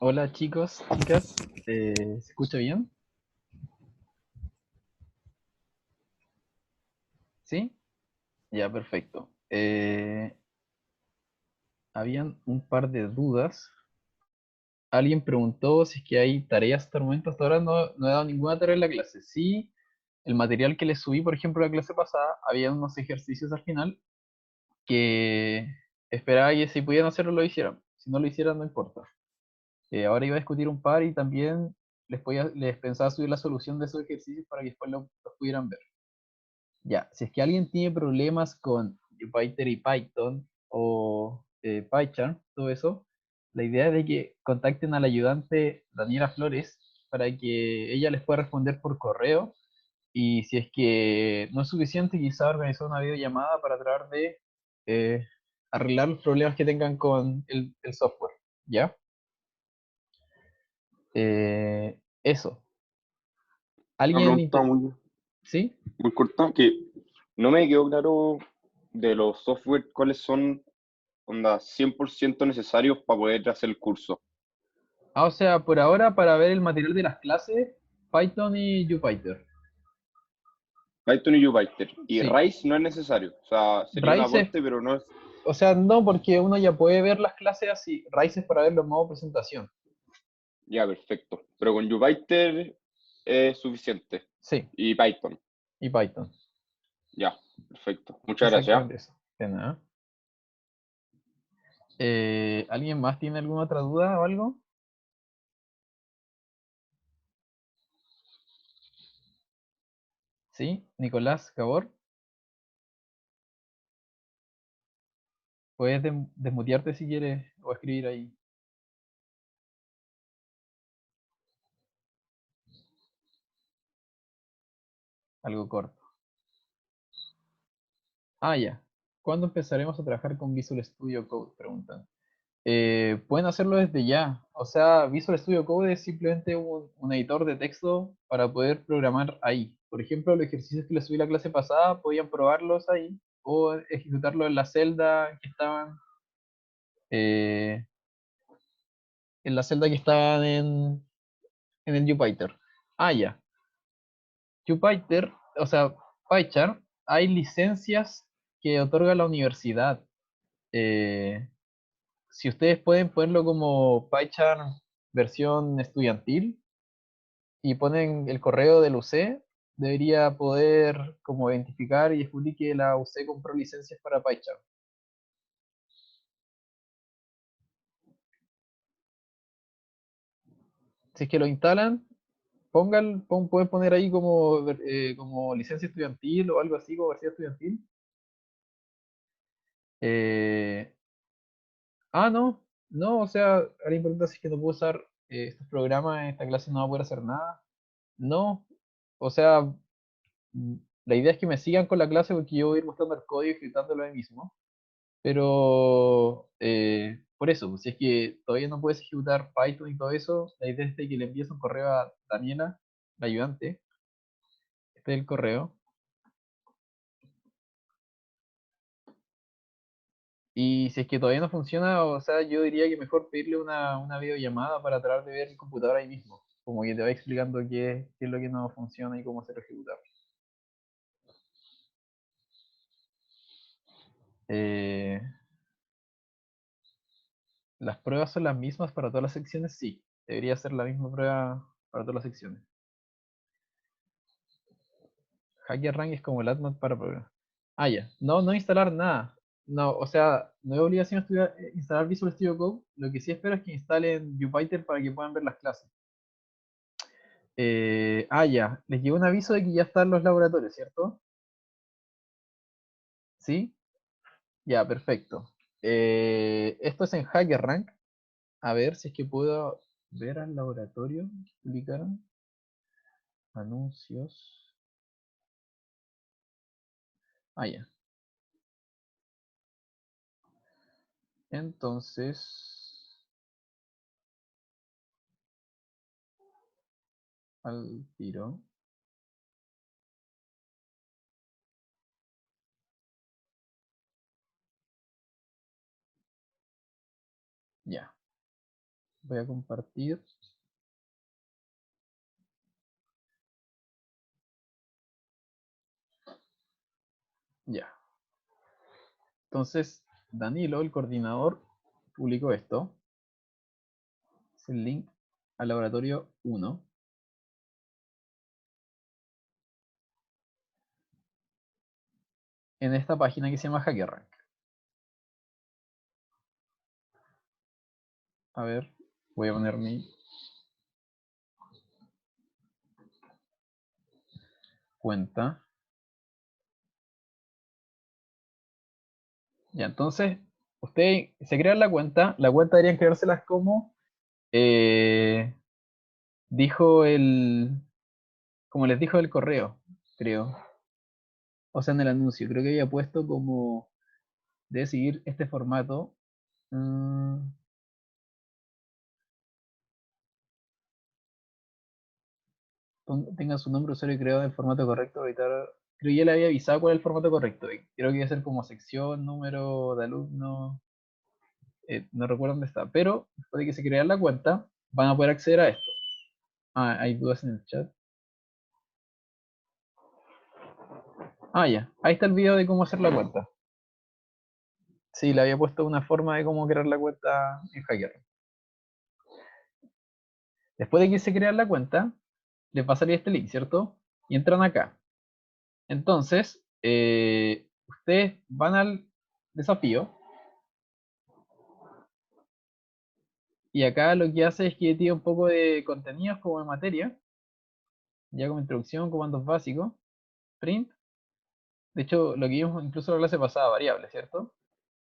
Hola chicos, chicas, ¿se escucha bien? ¿Sí? Ya, perfecto. Habían un par de dudas. Alguien preguntó si es que hay tareas hasta el momento. Hasta ahora no he dado ninguna tarea en la clase. Sí, el material que les subí, por ejemplo, la clase pasada, había unos ejercicios al final que esperaba que si pudieran hacerlo lo hicieran. Si no lo hicieran, no importa. Ahora iba a discutir un par y también les pensaba subir la solución de esos ejercicios para que después los pudieran ver. Ya, si es que alguien tiene problemas con Jupyter y Python o PyCharm, todo eso, la idea es de que contacten a la ayudante Daniela Flores para que ella les pueda responder por correo y si es que no es suficiente, quizá organizar una videollamada para tratar de eh, arreglar los problemas que tengan con el software, ¿ya? Eso. Una ¿Alguien? pregunta ¿Sí? muy corta que no me quedó claro de los software cuáles son onda 100% necesarios para poder hacer el curso. Ah, o sea, por ahora para ver el material de las clases, Python y Jupyter. Python y Jupyter. Y Sí. Rise no es necesario. O sea, sería un Raíces, aporte, pero no es. o sea, no, porque uno ya puede ver las clases así. Raíces para ver los modos presentación. Ya, perfecto. Pero con Jupyter es suficiente. Sí, Y Python. y Python. Ya, perfecto. Muchas gracias. Exactamente eso. De nada. ¿Alguien más tiene alguna otra duda o algo? Sí, Nicolás Gabor, puedes desmutearte si quieres o escribir ahí algo corto. Ah, ya. ¿Cuándo empezaremos a trabajar con Visual Studio Code? Preguntan. Pueden hacerlo desde ya. O sea, Visual Studio Code es simplemente un editor de texto para poder programar ahí. Por ejemplo, los ejercicios que les subí la clase pasada, podían probarlos ahí o ejecutarlos en la celda que estaban, eh, en la celda que estaban en el Jupyter. Ah, ya. Jupyter, o sea, PyCharm, hay licencias que otorga la universidad. Eh, si ustedes pueden ponerlo como PyCharm versión estudiantil, y ponen el correo del UC, debería poder como identificar y descubrir que la UC compró licencias para PyCharm. Si es que lo instalan, pueden poner ahí como licencia estudiantil o algo así, como versión estudiantil. Eh, no, no, o sea, alguien pregunta si es que no puedo usar estos programas en esta clase, no va a poder hacer nada. No, o sea, mm, la idea es que me sigan con la clase porque yo voy a ir mostrando el código y ejecutándolo ahí mismo. Pero por eso, pues, si es que todavía no puedes ejecutar Python y todo eso, la idea es de que le envíes un correo a Daniela, la ayudante, este es el correo. Y si es que todavía no funciona, o sea, yo diría que mejor pedirle una videollamada para tratar de ver el computador ahí mismo. Como que te va explicando qué es lo que no funciona y cómo hacerlo ejecutar. Eh, ¿Las pruebas son las mismas para todas las secciones? Sí, debería ser la misma prueba para todas las secciones. HackerRank es como el AdMod para programas. Ah, ya. No, no instalar nada. No, o sea, no es obligación instalar Visual Studio Code. Lo que sí espero es que instalen Jupyter para que puedan ver las clases. Ya. Les llegó un aviso de que ya están los laboratorios, ¿cierto? ¿Sí? Ya, perfecto. Esto es en HackerRank. A ver si es que puedo ver al laboratorio que publicaron. Anuncios. Ah, ya. Entonces, al tiro. Ya. Voy a compartir. Ya. Entonces, Danilo, el coordinador, publicó esto. Es el link al laboratorio 1. En esta página que se llama HackerRank. A ver, voy a poner mi cuenta. Ya, entonces, usted se crea la cuenta deberían creárselas como eh, dijo como les dijo el correo, creo. O sea, en el anuncio, creo que había puesto como de seguir este formato. Mm, tengan su nombre, usuario y creado en el formato correcto. Editar. Creo que ya le había avisado cuál es el formato correcto. Y creo que iba a ser como sección, número de alumno. No recuerdo dónde está. Pero después de que se crea la cuenta, van a poder acceder a esto. Ah, hay dudas en el chat. Ah, ya. Ahí está el video de cómo hacer la cuenta. Sí, le había puesto una forma de cómo crear la cuenta en Hacker. Después de que se crea la cuenta, les va a salir este link, ¿cierto? Y entran acá. Entonces, ustedes van al desafío y acá lo que hace es que tiene un poco de contenidos como de materia, ya como introducción, comandos básicos, print. De hecho, lo que vimos incluso en la clase pasada, variables, ¿cierto?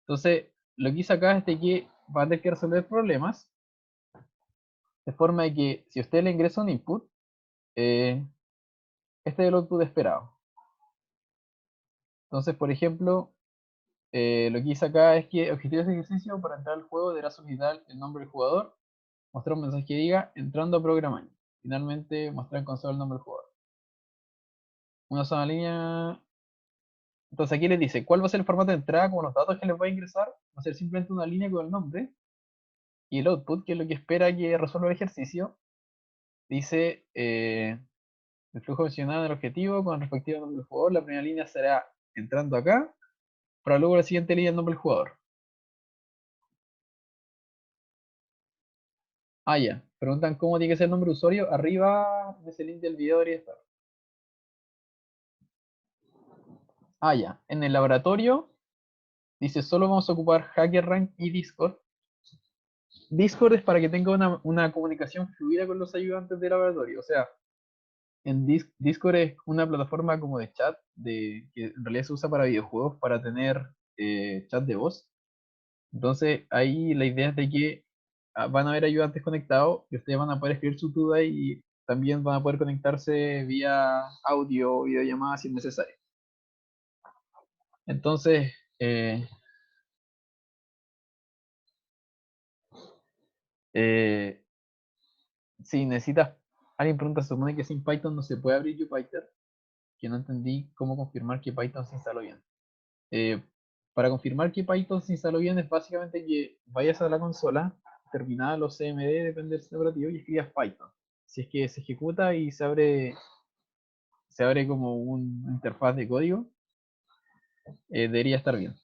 Entonces, lo que hice acá es de que van a tener que resolver problemas de forma de que si usted le ingresa un input, eh, este es el output esperado. Entonces, por ejemplo, lo que hice acá es que objetivo de este ejercicio para entrar al juego deberá solicitar el nombre del jugador, mostrar un mensaje que diga entrando a programar. Finalmente, mostrar en consola el nombre del jugador. Una sola línea. Entonces aquí les dice cuál va a ser el formato de entrada con los datos que les va a ingresar. Va a ser simplemente una línea con el nombre. Y el output, que es lo que espera que resuelva el ejercicio, dice el flujo mencionado del objetivo con respectivo nombre del jugador. La primera línea será entrando acá, para luego la siguiente línea el nombre del jugador. Ah, ya. Preguntan cómo tiene que ser el nombre de usuario. Arriba de ese link del video debería estar. Ah, ya. En el laboratorio dice solo vamos a ocupar HackerRank y Discord. Discord es para que tenga una comunicación fluida con los ayudantes del laboratorio. O sea, en Discord es una plataforma como de chat que en realidad se usa para videojuegos para tener chat de voz. Entonces ahí la idea es de que van a haber ayudantes conectados y ustedes van a poder escribir su duda y también van a poder conectarse vía audio o videollamada si es necesario. Entonces, eh, si necesitas, alguien pregunta, se supone que sin Python no se puede abrir Jupyter, que no entendí cómo confirmar que Python se instaló bien. Eh, para confirmar que Python se instaló bien es básicamente que vayas a la consola, terminada los CMD, depende del sistema operativo, y escribas Python. Si es que se ejecuta y se abre como una interfaz de código, debería estar bien.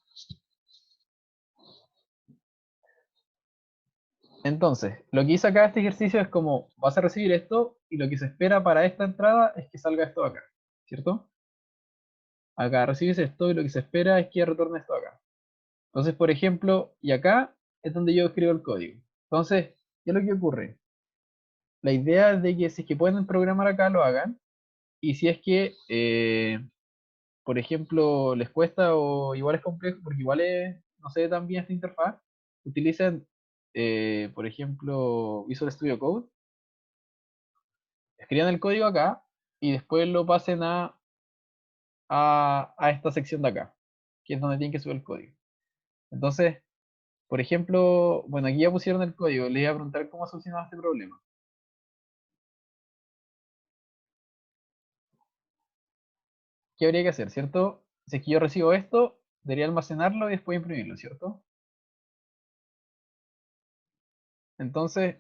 Entonces, lo que hice acá este ejercicio es como vas a recibir esto y lo que se espera para esta entrada es que salga esto acá, ¿cierto? Acá recibes esto y lo que se espera es que retorne esto acá. Entonces, por ejemplo, y acá es donde yo escribo el código. Entonces, ¿qué es lo que ocurre? La idea es de que si es que pueden programar acá, lo hagan. Y si es que, por ejemplo, les cuesta o igual es complejo, porque igual es, no sé tan bien esta interfaz, utilicen, por ejemplo, Visual Studio Code, escriban el código acá y después lo pasen a esta sección de acá, que es donde tienen que subir el código. Entonces, por ejemplo, bueno, aquí ya pusieron el código, les iba a preguntar cómo solucionaba este problema. ¿Qué habría que hacer, cierto? Si es que yo recibo esto, debería almacenarlo y después imprimirlo, ¿cierto? Entonces,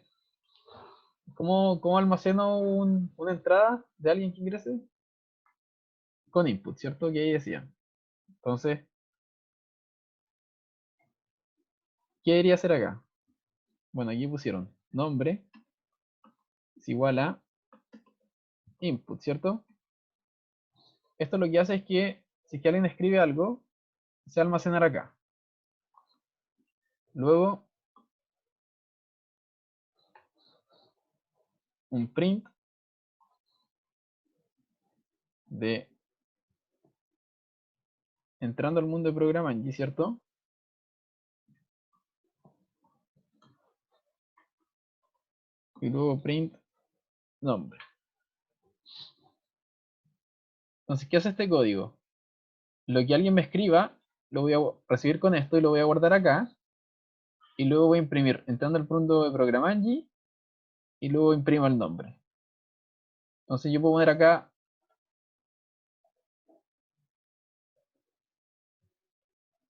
¿cómo almaceno una entrada de alguien que ingrese? Con input, ¿cierto? Que ahí decía. Entonces, ¿qué debería hacer acá? Bueno, aquí pusieron nombre es igual a input, ¿cierto? Esto lo que hace es que si es que alguien escribe algo, se va a almacenar acá. Luego, un print de entrando al mundo de Programangi, ¿cierto? Y luego print nombre. Entonces, ¿qué hace este código? Lo que alguien me escriba, lo voy a recibir con esto y lo voy a guardar acá. Y luego voy a imprimir entrando al mundo de Programangi y luego imprimo el nombre. Entonces yo puedo poner acá,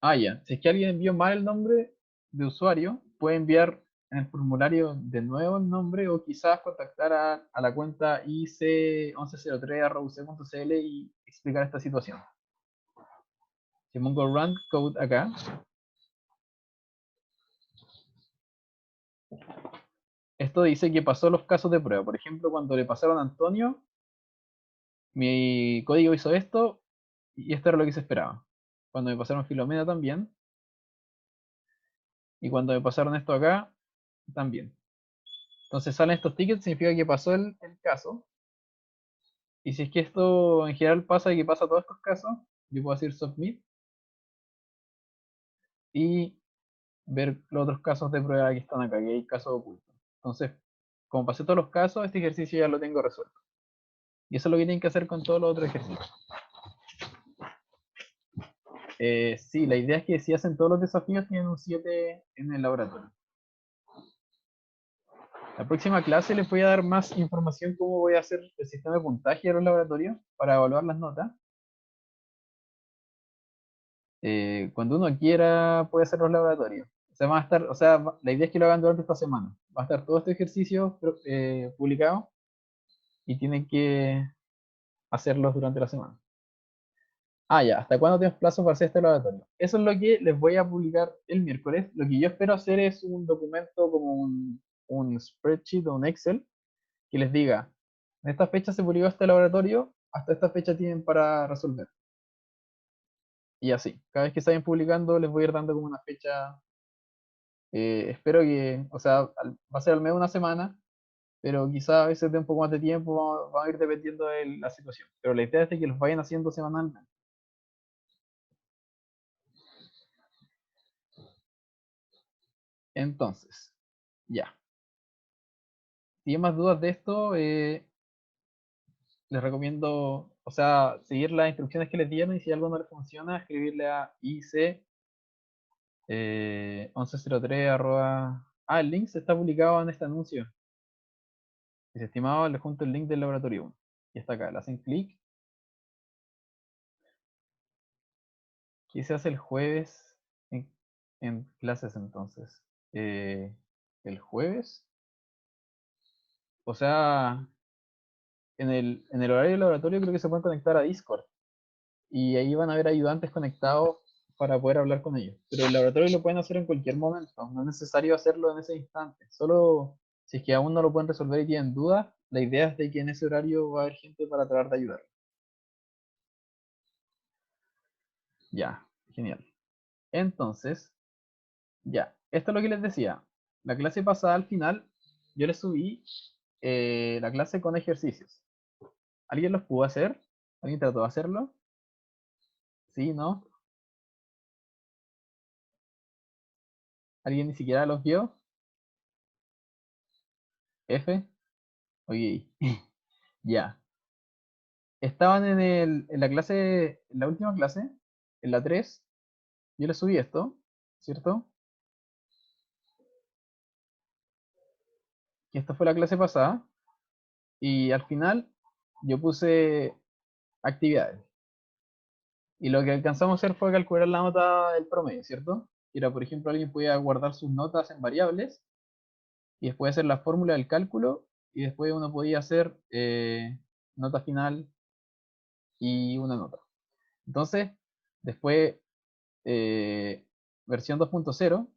ya, si es que alguien envió mal el nombre de usuario, puede enviar en el formulario de nuevo el nombre o quizás contactar a la cuenta ic1103@uc.cl y explicar esta situación. Si pongo run code acá, esto dice que pasó los casos de prueba. Por ejemplo, cuando le pasaron a Antonio, mi código hizo esto y esto era lo que se esperaba. Cuando me pasaron Filomena también. Y cuando me pasaron esto acá, también. Entonces salen estos tickets, significa que pasó el caso. Y si es que esto en general pasa y que pasa todos estos casos, yo puedo decir submit y ver los otros casos de prueba que están acá, que hay casos ocultos. Entonces, como pasé todos los casos, este ejercicio ya lo tengo resuelto. Y eso es lo que tienen que hacer con todos los otros ejercicios. Sí, la idea es que si hacen todos los desafíos, tienen un 7 en el laboratorio. La próxima clase les voy a dar más información cómo voy a hacer el sistema de puntaje de los laboratorios para evaluar las notas. Cuando uno quiera puede hacer los laboratorios. O sea, van a estar, o sea, la idea es que lo hagan durante esta semana. Va a estar todo este ejercicio publicado y tienen que hacerlos durante la semana. Ya, ¿hasta cuándo tenemos plazo para hacer este laboratorio? Eso es lo que les voy a publicar el miércoles. Lo que yo espero hacer es un documento como un spreadsheet o un Excel que les diga, en esta fecha se publicó este laboratorio, hasta esta fecha tienen para resolver. Y así, cada vez que se vayan publicando les voy a ir dando como una fecha. Espero que, o sea, va a ser al menos una semana, pero quizá a veces dé un poco más de tiempo, va a ir dependiendo de la situación. Pero la idea es de que los vayan haciendo semanalmente. Entonces, ya. Si tienen más dudas de esto, les recomiendo, o sea, seguir las instrucciones que les dieron y si algo no les funciona, escribirle a IC 1103 el link se está publicado en este anuncio. Si se estimaba, les junto el link del laboratorio 1. Y está acá, le hacen clic. ¿Qué se hace el jueves en clases entonces? Eh, ¿El jueves? O sea, en el horario del laboratorio creo que se pueden conectar a Discord. Y ahí van a haber ayudantes conectados para poder hablar con ellos. Pero el laboratorio lo pueden hacer en cualquier momento. No es necesario hacerlo en ese instante. Solo si es que aún no lo pueden resolver y tienen dudas, la idea es de que en ese horario va a haber gente para tratar de ayudar. Ya, genial. Entonces, ya, esto es lo que les decía. La clase pasada al final, yo les subí la clase con ejercicios. ¿Alguien los pudo hacer? ¿Alguien trató de hacerlo? ¿Sí? ¿No? ¿Alguien ni siquiera los vio? ¿F? Oye, ya. Estaban en la clase, en la última clase, en la 3. Yo les subí esto, ¿cierto? Que esta fue la clase pasada. Y al final yo puse actividades. Y lo que alcanzamos a hacer fue calcular la nota del promedio, ¿cierto? Era, por ejemplo, alguien podía guardar sus notas en variables y después hacer la fórmula del cálculo, y después uno podía hacer nota final y una nota. Entonces, después, versión 2.0,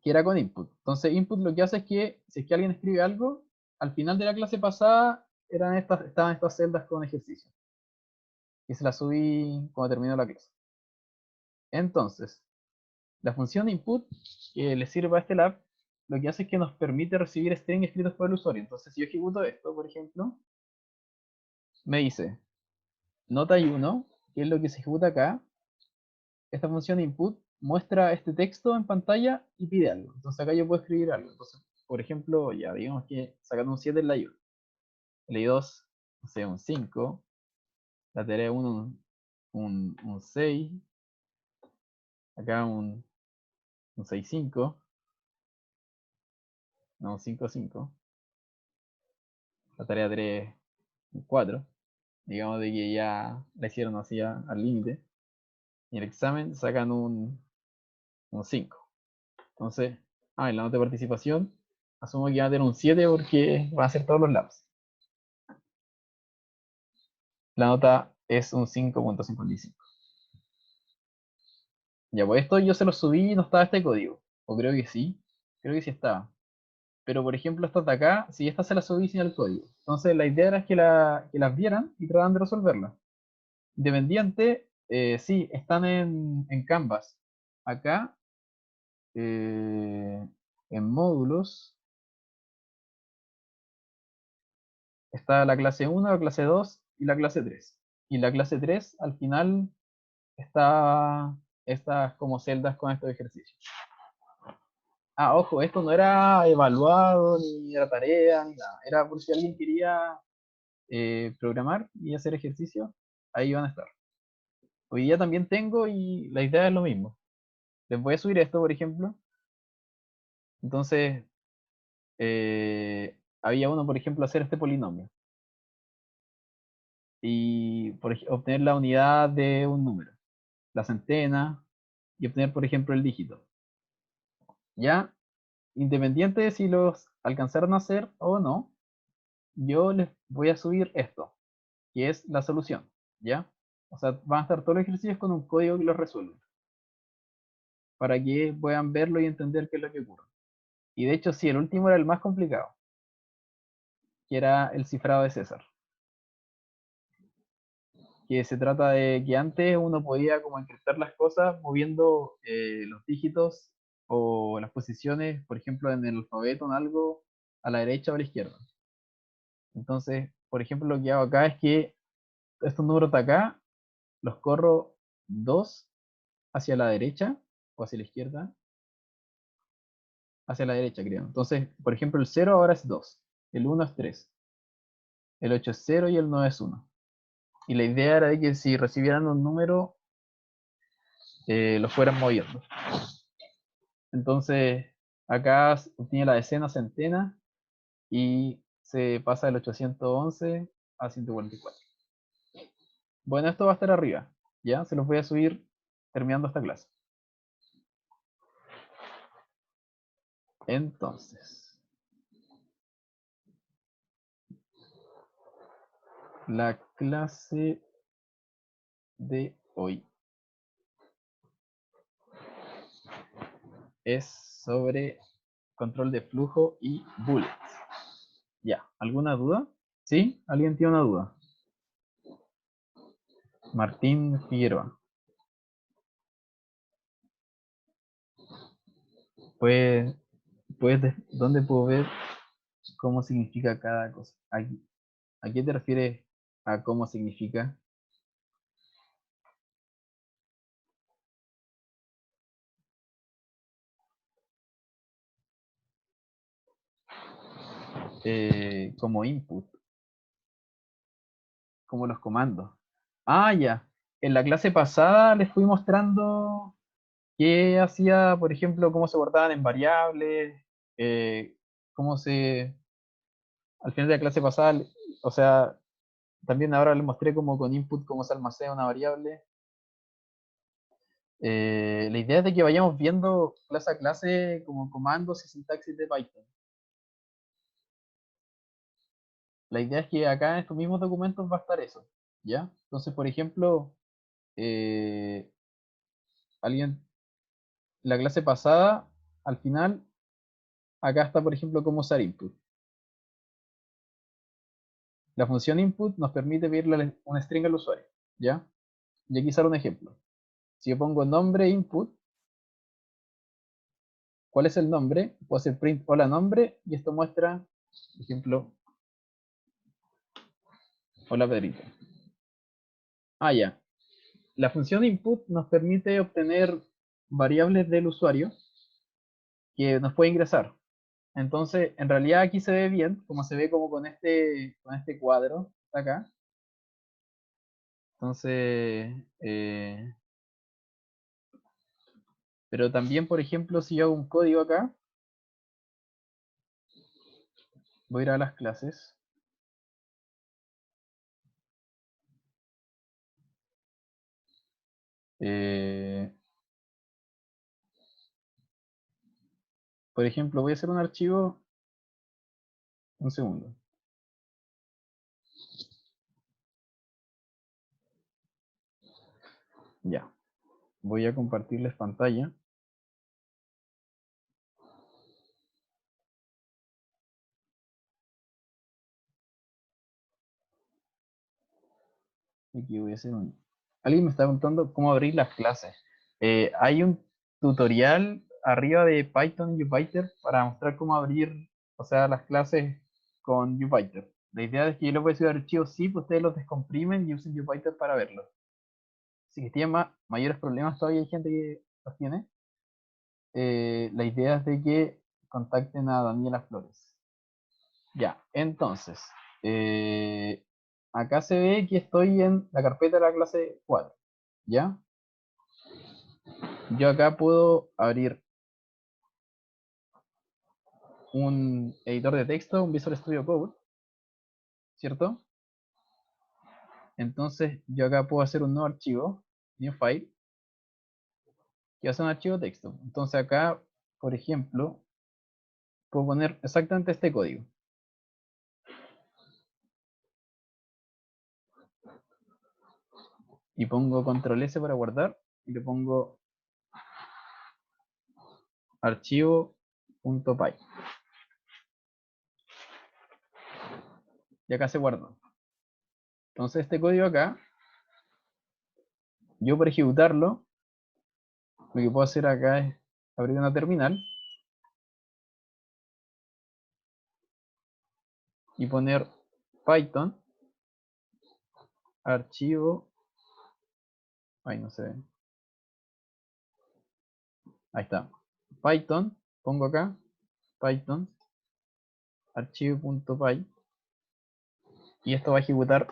que era con input. Entonces, input lo que hace es que, si es que alguien escribe algo, al final de la clase pasada estaban estas celdas con ejercicio. Y se las subí cuando terminó la clase. Entonces, la función input que le sirve a este lab, lo que hace es que nos permite recibir string escritos por el usuario. Entonces, si yo ejecuto esto, por ejemplo, me dice nota y 1, que es lo que se ejecuta acá. Esta función input muestra este texto en pantalla y pide algo. Entonces acá yo puedo escribir algo. Entonces, por ejemplo, ya digamos que sacando un 7 en la I1. En la I2, no sé, un 5. La tarea 1, un 6. Acá un 6,5. No, un 5,5. La tarea 3, un 4. Digamos de que ya la hicieron así al límite. Y en el examen sacan un 5. Entonces, en la nota de participación, asumo que van a tener un 7 porque van a hacer todos los labs. La nota es un 5.55. Ya, pues esto yo se lo subí y no estaba este código. O creo que sí. Creo que sí estaba. Pero por ejemplo, estas de acá, sí, estas se las subí sin el código. Entonces la idea era que las vieran y trataran de resolverlas. Independiente, sí, están en Canvas. Acá, en módulos, está la clase 1, la clase 2 y la clase 3. Y la clase 3 al final está estas como celdas con estos ejercicios. Ojo, esto no era evaluado, ni era tarea, ni nada. Era por si alguien quería programar y hacer ejercicio, ahí van a estar. Hoy día también tengo y la idea es lo mismo. Les voy a subir esto, por ejemplo. Entonces, había uno, por ejemplo, hacer este polinomio. Y obtener la unidad de un número, la centena, y obtener, por ejemplo, el dígito. Ya, independiente de si los alcanzaron a hacer o no, yo les voy a subir esto, que es la solución, ¿ya? O sea, van a estar todos los ejercicios con un código que los resuelve, para que puedan verlo y entender qué es lo que ocurre. Y de hecho, sí, el último era el más complicado, que era el cifrado de César. Que se trata de que antes uno podía como encriptar las cosas moviendo los dígitos o las posiciones, por ejemplo, en el alfabeto, en algo, a la derecha o a la izquierda. Entonces, por ejemplo, lo que hago acá es que estos números de acá los corro 2 hacia la derecha o hacia la izquierda, hacia la derecha, creo. Entonces, por ejemplo, el 0 ahora es 2, el 1 es 3, el 8 es 0 y el 9 es 1. Y la idea era de que si recibieran un número, lo fueran moviendo. Entonces, acá obtiene la decena, centena y se pasa del 811 a 144. Bueno, esto va a estar arriba, ¿ya? Se los voy a subir terminando esta clase. Entonces, la clase de hoy es sobre control de flujo y bullets. Ya, ¿alguna duda? ¿Sí? ¿Alguien tiene una duda? Martín Figueroa. Pues, ¿dónde puedo ver cómo significa cada cosa? Aquí. ¿A qué te refieres a cómo significa? Como input, como los comandos. Ya. En la clase pasada les fui mostrando qué hacía, por ejemplo, cómo se guardaban en variables, cómo se... Al final de la clase pasada, o sea, también ahora les mostré cómo con input cómo se almacena una variable. La idea es de que vayamos viendo clase a clase como comandos y sintaxis de Python. La idea es que acá en estos mismos documentos va a estar eso, ¿ya? Entonces, por ejemplo, eh, alguien, la clase pasada, al final, acá está, por ejemplo, cómo usar input. La función input nos permite pedirle una string al usuario, ¿ya? Y aquí sale un ejemplo. Si yo pongo nombre input, ¿cuál es el nombre? Puedo hacer print hola nombre y esto muestra, por ejemplo, hola Pedrito. Ah, ya. La función input nos permite obtener variables del usuario que nos puede ingresar. Entonces, en realidad aquí se ve bien, como se ve como con este cuadro acá. Entonces, pero también, por ejemplo, si yo hago un código acá, voy a ir a las clases. Eh, por ejemplo, voy a hacer un archivo, un segundo. Ya, voy a compartirles pantalla. Aquí voy a hacer un... Alguien me está preguntando cómo abrir las clases. Hay un tutorial arriba de Python y Jupyter para mostrar cómo abrir, o sea, las clases con Jupyter. La idea es que yo les voy a subir archivos zip, ustedes los descomprimen y usen Jupyter para verlos. Si tienen mayores problemas, todavía hay gente que los tiene. La idea es de que contacten a Daniela Flores. Ya, entonces, eh, acá se ve que estoy en la carpeta de la clase 4, ¿ya? Yo acá puedo abrir un editor de texto, un Visual Studio Code, ¿cierto? Entonces, yo acá puedo hacer un nuevo archivo, new file, que va a ser un archivo de texto. Entonces acá, por ejemplo, puedo poner exactamente este código. Y pongo control S para guardar, y le pongo archivo.py. Y acá se guardó. Entonces este código acá, yo para ejecutarlo, lo que puedo hacer acá es abrir una terminal y poner Python, archivo, ahí no se ve, ahí está, Python, pongo acá, Python, archivo.py, y esto va a ejecutar,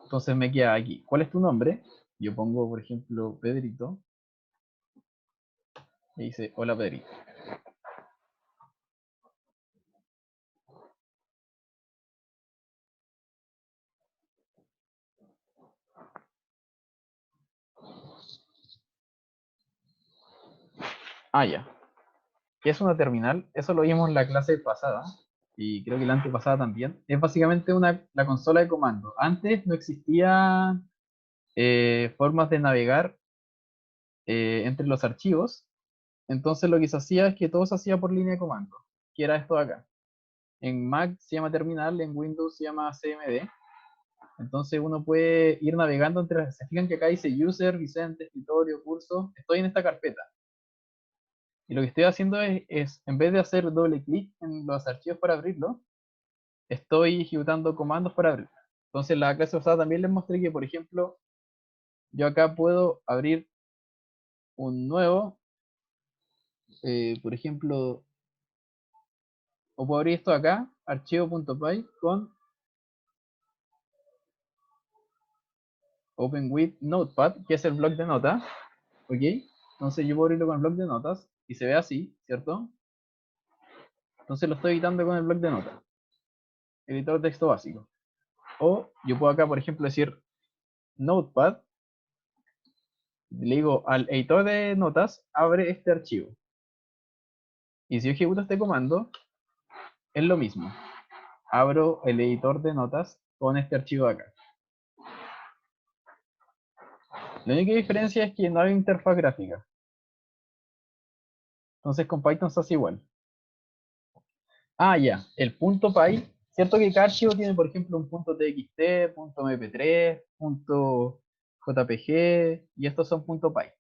entonces me queda aquí, ¿cuál es tu nombre? Yo pongo, por ejemplo, Pedrito, y dice, hola Pedrito. Ah, ya. ¿Qué es una terminal? Eso lo vimos en la clase pasada, y creo que la antepasada también. Es básicamente la consola de comando. Antes no existía formas de navegar entre los archivos, entonces lo que se hacía es que todo se hacía por línea de comando, que era esto de acá. En Mac se llama terminal, en Windows se llama CMD. Entonces uno puede ir navegando entre... Se fijan que acá dice user, Vicente, escritorio, curso. Estoy en esta carpeta. Y lo que estoy haciendo en vez de hacer doble clic en los archivos para abrirlo, estoy ejecutando comandos para abrirlo. Entonces en la clase pasada también les mostré que, por ejemplo, yo acá puedo abrir un nuevo, por ejemplo, o puedo abrir esto acá, archivo.py con Open with Notepad, que es el bloc de notas, ¿ok? Entonces yo puedo abrirlo con el bloc de notas y se ve así, ¿cierto? Entonces lo estoy editando con el bloc de notas, editor de texto básico. O yo puedo acá, por ejemplo, decir Notepad Le digo al editor de notas, abre este archivo. Y si yo ejecuto este comando, es lo mismo. Abro el editor de notas con este archivo de acá. La única diferencia es que no hay interfaz gráfica. Entonces con Python se hace igual. Ah, ya, el punto .py, cierto que cada archivo tiene, por ejemplo, un punto .txt, punto .mp3, punto .jpg, y estos son punto .py.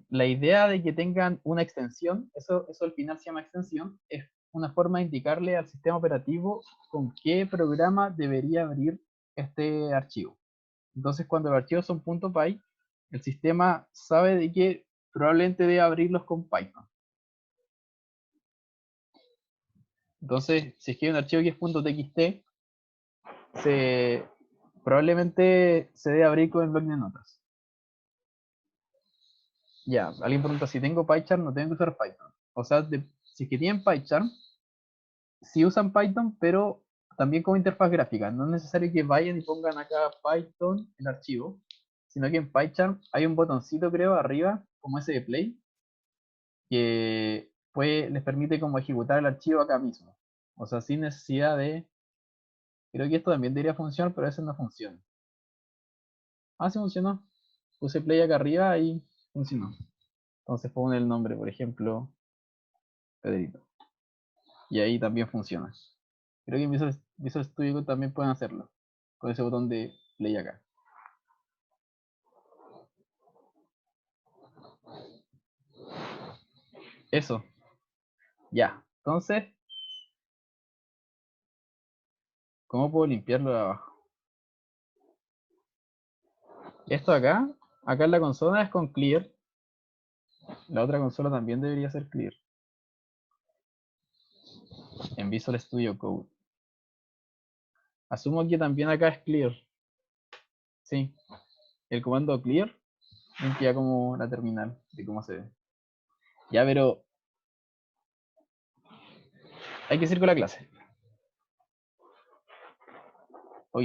La idea de que tengan una extensión, eso al final se llama extensión, es una forma de indicarle al sistema operativo con qué programa debería abrir este archivo. Entonces, cuando los archivos son .py, el sistema sabe de que probablemente debe abrirlos con Python. Entonces, si es que hay un archivo que es .txt, probablemente se debe abrir con el bloc de notas. Ya, alguien pregunta si tengo PyCharm, no tengo que usar Python. O sea, si es que tienen PyCharm, sí usan Python, pero también como interfaz gráfica. No es necesario que vayan y pongan acá Python, el archivo, sino que en PyCharm hay un botoncito, creo, arriba, como ese de play, que les permite como ejecutar el archivo acá mismo. O sea, sin necesidad de... Creo que esto también debería funcionar, pero ese no funciona. Ah, sí funcionó. Puse play acá arriba y funcionó. Entonces pongo el nombre, por ejemplo, Pedrito. Y ahí también funciona. Creo que en Visual Studio también pueden hacerlo. Con ese botón de play acá. Eso. Ya. Entonces, ¿cómo puedo limpiarlo de abajo? Esto acá en la consola es con clear. La otra consola también debería ser clear. En Visual Studio Code. Asumo que también acá es clear. Sí. El comando clear limpia como la terminal de cómo se ve. Ya, pero hay que seguir con la clase. Ok.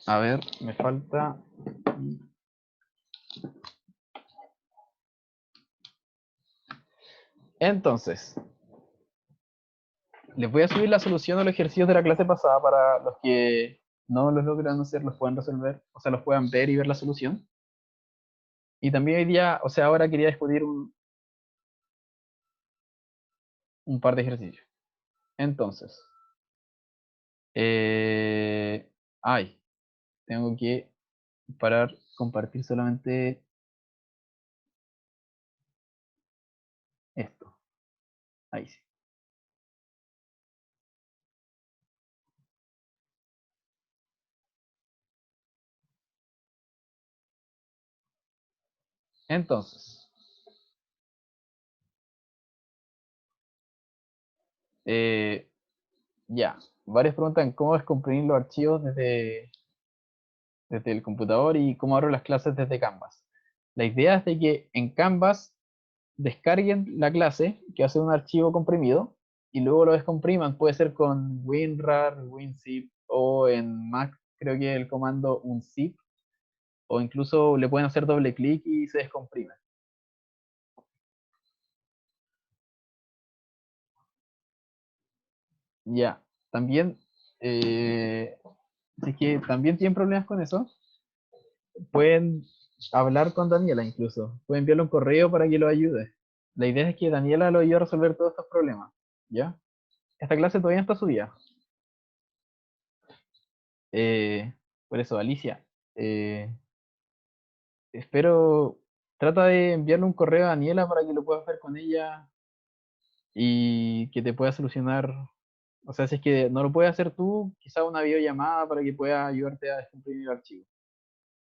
A ver, me falta... Entonces, les voy a subir la solución a los ejercicios de la clase pasada para los que no los logran hacer, los puedan resolver, o sea, los puedan ver y ver la solución. Y también hoy día, o sea, ahora quería discutir un par de ejercicios. Entonces, eh, ay, tengo que parar, compartir solamente esto. Ahí sí. Entonces, eh, ya, varias preguntan cómo descomprimir los archivos desde el computador y cómo abro las clases desde Canvas. La idea es de que en Canvas descarguen la clase, que hace un archivo comprimido, y luego lo descompriman. Puede ser con WinRAR, WinZip, o en Mac creo que el comando unzip, o incluso le pueden hacer doble clic y se descomprime. Ya, también, si es que también tienen problemas con eso, pueden hablar con Daniela incluso. Pueden enviarle un correo para que lo ayude. La idea es que Daniela lo ayude a resolver todos estos problemas. ¿Ya? Esta clase todavía no está subida. Eh, por eso, Alicia, eh, espero, trata de enviarle un correo a Daniela para que lo puedas ver con ella y que te pueda solucionar. O sea, si es que no lo puedes hacer tú, quizá una videollamada para que pueda ayudarte a descomprimir el archivo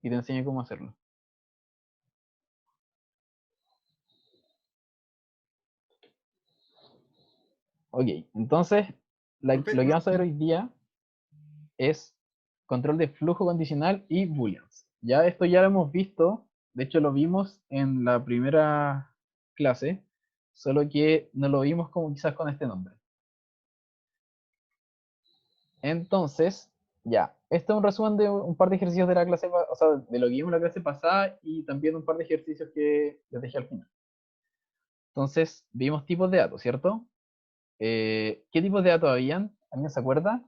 y te enseñe cómo hacerlo. Ok, entonces Profe, lo que vamos a ver hoy día es control de flujo condicional y booleans. Ya esto ya lo hemos visto, de hecho lo vimos en la primera clase, solo que no lo vimos como quizás con este nombre. Entonces, ya, esto es un resumen de un par de ejercicios de la clase, o sea, de lo que vimos en la clase pasada y también un par de ejercicios que les dejé al final. Entonces, vimos tipos de datos, ¿cierto? ¿Qué tipos de datos habían? ¿Alguien se acuerda?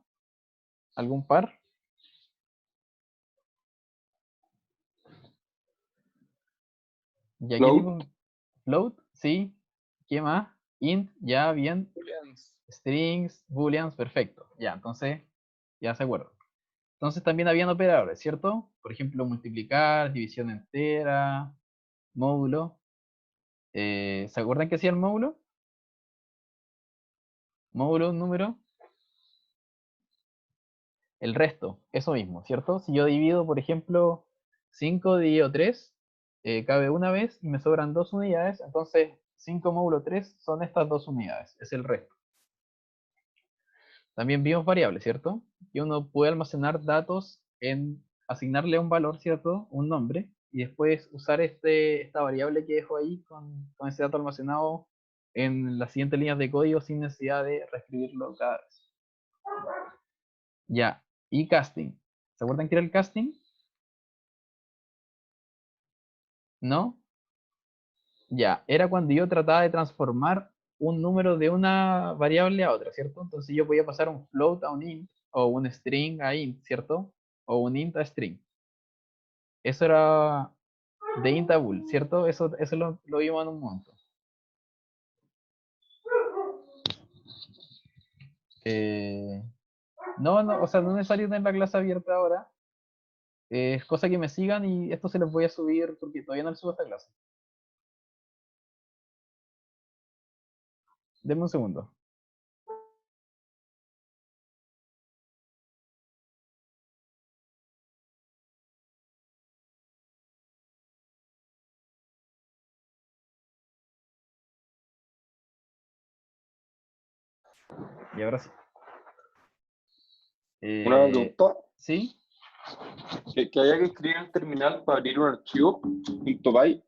¿Algún par? ¿Ya qué Float, tipo? Float, sí. ¿Qué más? Int, ya, bien. booleans. Strings, booleans, perfecto. Ya, entonces, ya se acuerdan. Entonces también habían operadores, ¿cierto? Por ejemplo, multiplicar, división entera, módulo. ¿Se acuerdan qué hacía el módulo? Módulo, un número. El resto, eso mismo, ¿cierto? Si yo divido, por ejemplo, 5 dividido 3, cabe una vez y me sobran dos unidades, entonces 5 módulo 3 son estas dos unidades, es el resto. También vimos variables, ¿cierto? Y uno puede almacenar datos en asignarle un valor, ¿cierto? Un nombre, y después usar esta variable que dejo ahí con ese dato almacenado en las siguientes líneas de código sin necesidad de reescribirlo cada vez. Ya, y casting. ¿Se acuerdan qué era el casting? ¿No? Ya, era cuando yo trataba de transformar un número de una variable a otra, ¿cierto? Entonces yo podía pasar un float a un int, o un string a int, ¿cierto? O un int a string. Eso era de int a bool, ¿cierto? Eso lo vimos en un momento. Eh, no, no, o sea, no es necesario tener la clase abierta ahora. Es cosa que me sigan y esto se los voy a subir porque todavía no les subo esta clase. Denme un segundo. Y ahora sí. Una Eh, pregunta, ¿Sí? que haya que escribir en el terminal para abrir un archivo, .py,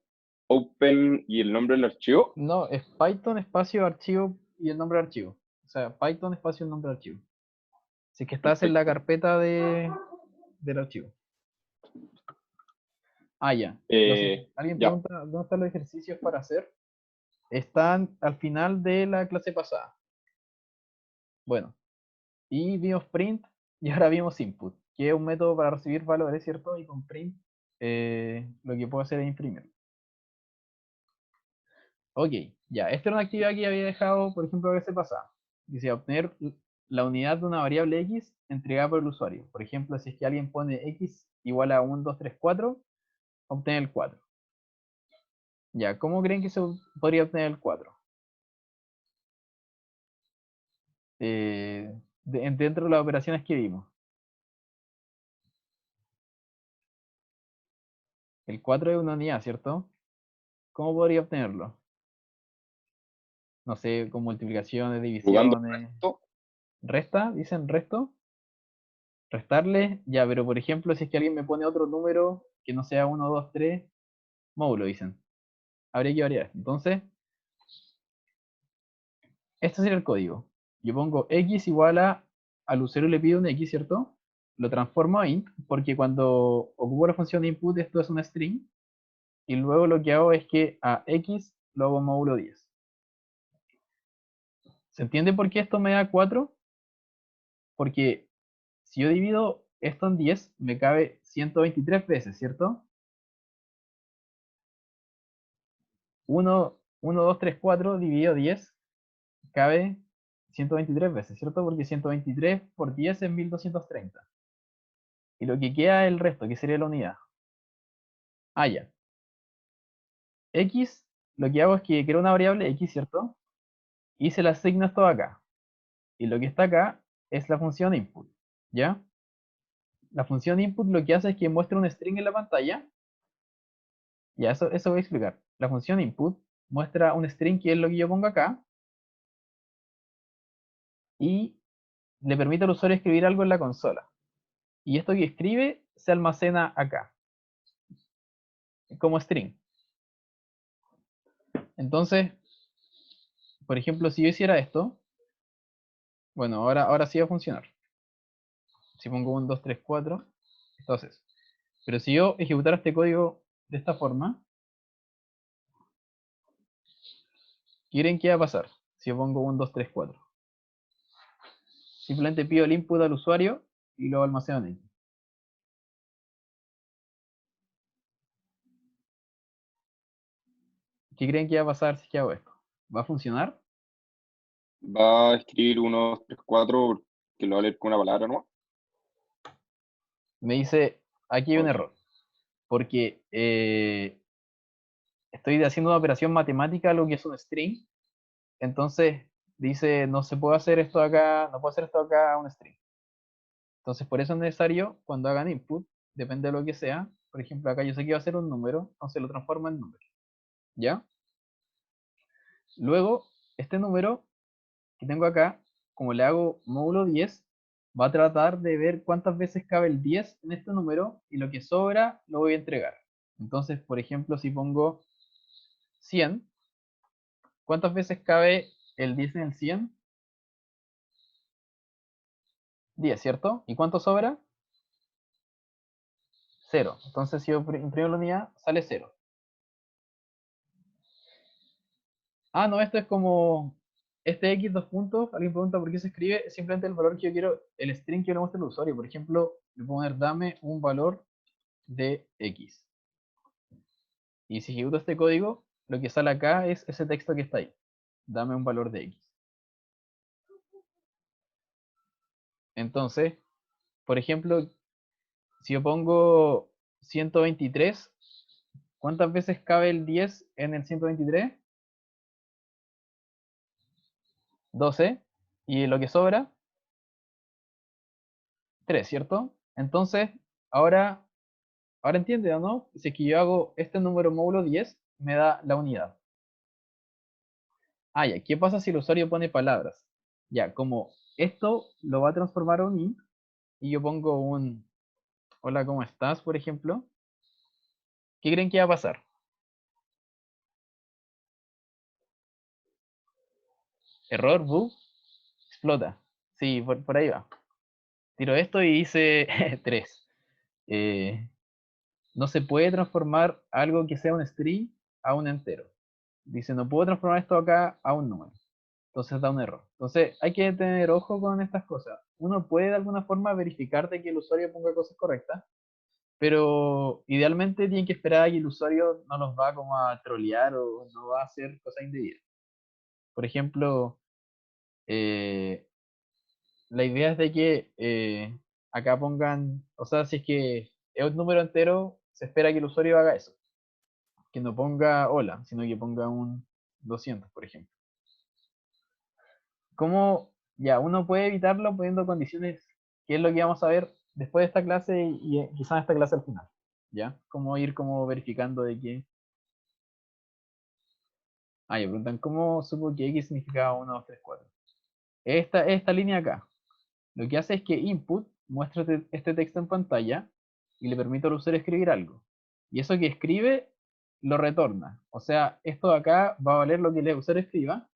open y el nombre del archivo. No, es Python espacio archivo y el nombre de archivo. O sea, Python espacio el nombre de archivo. Si es que estás en la Perfecto. carpeta del archivo. Ah, ya. Entonces, alguien Ya, pregunta dónde están los ejercicios para hacer. Están al final de la clase pasada. Bueno, y vimos print y ahora vimos input, que es un método para recibir valores, ¿cierto? Y con print lo que puedo hacer es imprimir. Ok, ya. Esta era una actividad que había dejado, por ejemplo, la clase pasada. Dice obtener la unidad de una variable x entregada por el usuario. Por ejemplo, si es que alguien pone x igual a 1, 2, 3, 4, obtener el 4. Ya, ¿cómo creen que se podría obtener el 4? Dentro de las operaciones que vimos. El 4 es una unidad, ¿cierto? ¿Cómo podría obtenerlo? No sé, con multiplicaciones, jugando divisiones. esto, ¿Resta? ¿Dicen resto? ¿Restarle? Ya, pero por ejemplo, si es que alguien me pone otro número que no sea 1, 2, 3, módulo, dicen. Habría que variar. Entonces, este sería el código. Yo pongo x igual al usuario le pido un x, ¿cierto? Lo transformo a int, porque cuando ocupo la función input, esto es un string. Y luego lo que hago es que a x lo hago módulo 10. ¿Se entiende por qué esto me da 4? Porque si yo divido esto en 10, me cabe 123 veces, ¿cierto? 1, 2, 3, 4 dividido 10 cabe 123 veces, ¿cierto? Porque 123 por 10 es 1230. Y lo que queda es el resto, que sería la unidad. Ah, ya. X, lo que hago es que creo una variable X, ¿cierto? Y se la asigno esto acá. Y lo que está acá es la función input, ¿ya? La función input lo que hace es que muestra un string en la pantalla. Ya, eso voy a explicar. La función input muestra un string que es lo que yo pongo acá y le permite al usuario escribir algo en la consola. Y esto que escribe se almacena acá, como string. Entonces, por ejemplo, si yo hiciera esto, bueno, ahora sí va a funcionar. Si pongo 1, 2, 3, 4, esto hace eso. Pero si yo ejecutara este código de esta forma, ¿quieren qué va a pasar? Si yo pongo 1, 2, 3, 4. Simplemente pido el input al usuario y lo almaceno en X. ¿Qué creen que va a pasar si es que hago esto? ¿Va a funcionar? Va a escribir 1, 2, 3, 4, que lo va a leer con una palabra, ¿no? Me dice, aquí hay un O- error. Porque estoy haciendo una operación matemática a lo que es un string. Entonces dice, no se puede hacer esto acá, no puedo hacer esto acá a un string. Entonces por eso es necesario, cuando hagan input, depende de lo que sea. Por ejemplo, acá yo sé que va a ser un número, entonces lo transformo en número. ¿Ya? Luego, este número que tengo acá, como le hago módulo 10, va a tratar de ver cuántas veces cabe el 10 en este número y lo que sobra lo voy a entregar. Entonces, por ejemplo, si pongo 100, ¿cuántas veces cabe el 10 en el 100? 10, ¿cierto? ¿Y cuánto sobra? 0. Entonces, si yo imprimo la unidad, sale 0. Ah, no, esto es como este x dos puntos. Alguien pregunta por qué se escribe. Es simplemente el valor que yo quiero, el string que yo le muestro al usuario. Por ejemplo, le puedo poner dame un valor de x. Y si ejecuto este código, lo que sale acá es ese texto que está ahí. Dame un valor de x. Entonces, por ejemplo, si yo pongo 123, ¿cuántas veces cabe el 10 en el 123? 12. Y lo que sobra, 3, ¿cierto? Entonces, ahora, ahora entiende, ¿o no? Si es que yo hago este número módulo 10, me da la unidad. Ah, ya, ¿qué pasa si el usuario pone palabras? Ya, como esto lo va a transformar a un int, y yo pongo un hola, ¿cómo estás? Por ejemplo, ¿qué creen que va a pasar? Error, bug, explota. Sí, por ahí va. Tiro esto y dice 3. No se puede transformar algo que sea un string a un entero. Dice, no puedo transformar esto acá a un número. Entonces da un error. Entonces hay que tener ojo con estas cosas. Uno puede de alguna forma verificar de que el usuario ponga cosas correctas, pero idealmente tienen que esperar a que el usuario no los va como a trolear o no va a hacer cosas indebidas. Por ejemplo, eh, la idea es de que acá pongan, o sea, si es que es un número entero, se espera que el usuario haga eso. Que no ponga hola, sino que ponga un 200, por ejemplo. ¿Cómo ya uno puede evitarlo poniendo condiciones? Que es lo que vamos a ver después de esta clase y quizás en esta clase al final. ¿Ya? Cómo ir como verificando de que... Ah, ya preguntan, ¿cómo supo que X significaba 1, 2, 3, 4? Esta línea acá, lo que hace es que input muestra este texto en pantalla y le permite al usuario escribir algo. Y eso que escribe lo retorna. O sea, esto de acá va a valer lo que el usuario escriba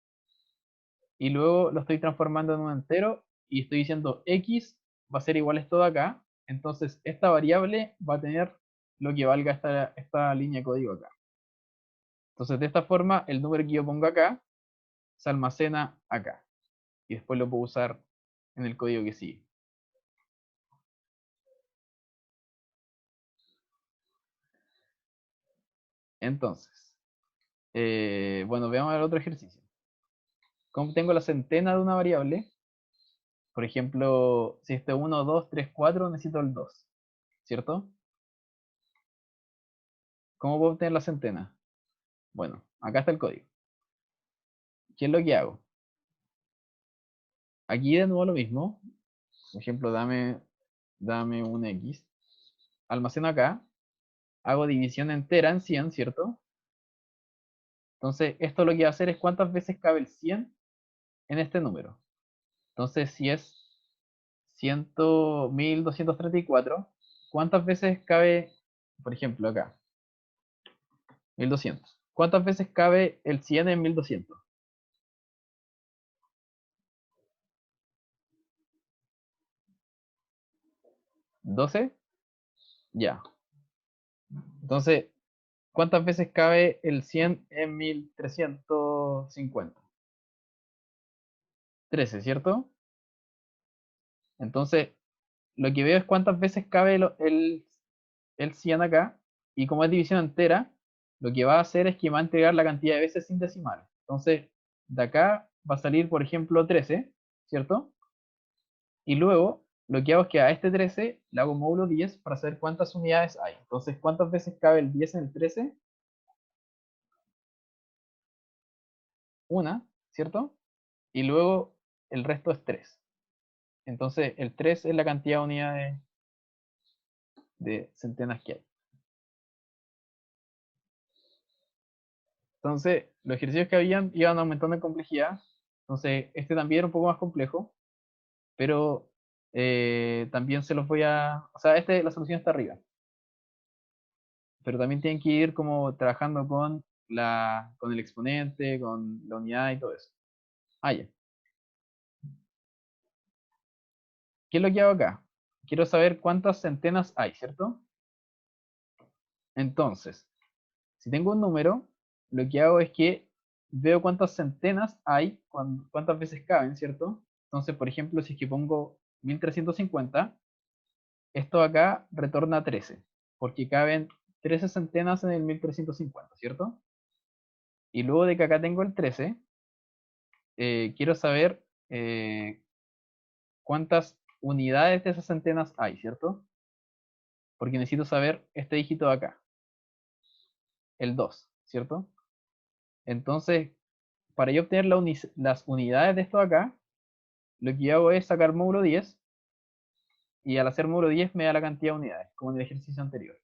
y luego lo estoy transformando en un entero y estoy diciendo x va a ser igual a esto de acá. Entonces esta variable va a tener lo que valga esta línea de código acá. Entonces de esta forma el número que yo pongo acá se almacena acá y después lo puedo usar en el código que sigue. Entonces, bueno, veamos el otro ejercicio. Como tengo la centena de una variable, por ejemplo, si este es 1, 2, 3, 4, necesito el 2, ¿cierto? ¿Cómo puedo obtener la centena? Bueno, acá está el código. ¿Qué es lo que hago? Aquí de nuevo lo mismo. Por ejemplo, dame un X. Almaceno acá. Hago división entera en 100, ¿cierto? Entonces, esto lo que va a hacer es cuántas veces cabe el 100 en este número. Entonces, si es 100, 1234, ¿cuántas veces cabe, por ejemplo, acá? 1200. ¿Cuántas veces cabe el 100 en 1200? ¿12? Ya. Entonces, ¿cuántas veces cabe el 100 en 1350? 13, ¿cierto? Entonces, lo que veo es cuántas veces cabe el 100 acá, y como es división entera, lo que va a hacer es que va a entregar la cantidad de veces sin decimales. Entonces, de acá va a salir, por ejemplo, 13, ¿cierto? Y luego, lo que hago es que a este 13 le hago módulo 10 para saber cuántas unidades hay. Entonces, ¿cuántas veces cabe el 10 en el 13? Una, ¿cierto? Y luego el resto es 3. Entonces, el 3 es la cantidad de unidades de centenas que hay. Entonces, los ejercicios que habían iban aumentando en complejidad. Entonces, este también era un poco más complejo, pero también se los voy a... O sea, la solución está arriba. Pero también tienen que ir como trabajando con el exponente, con la unidad y todo eso. Ah, ya. ¿Qué es lo que hago acá? Quiero saber cuántas centenas hay, ¿cierto? Entonces, si tengo un número, lo que hago es que veo cuántas centenas hay, cuántas veces caben, ¿cierto? Entonces, por ejemplo, si es que pongo 1350, esto acá retorna 13, porque caben 13 centenas en el 1350, ¿cierto? Y luego de que acá tengo el 13, quiero saber cuántas unidades de esas centenas hay, ¿cierto? Porque necesito saber este dígito de acá, el 2, ¿cierto? Entonces, para yo obtener las unidades de esto de acá, lo que hago es sacar módulo 10, y al hacer módulo 10 me da la cantidad de unidades, como en el ejercicio anterior.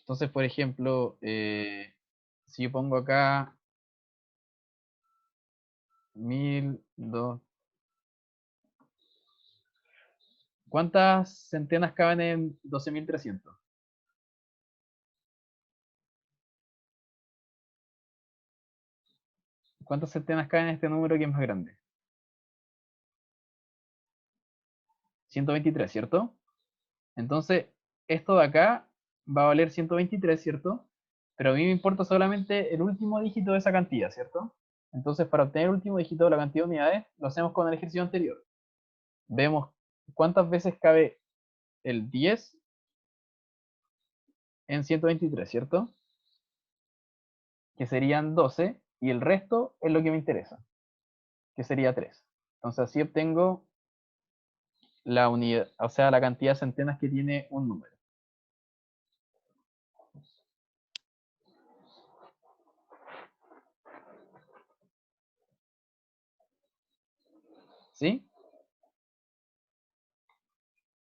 Entonces, por ejemplo, si yo pongo acá 1002, ¿cuántas centenas caben en 12.300? ¿Cuántas centenas caben en este número que es más grande? 123, ¿cierto? Entonces, esto de acá va a valer 123, ¿cierto? Pero a mí me importa solamente el último dígito de esa cantidad, ¿cierto? Entonces, para obtener el último dígito de la cantidad de unidades, lo hacemos con el ejercicio anterior. Vemos cuántas veces cabe el 10 en 123, ¿cierto? Que serían 12, y el resto es lo que me interesa, que sería 3. Entonces, así obtengo la unidad, o sea, la cantidad de centenas que tiene un número. ¿Sí?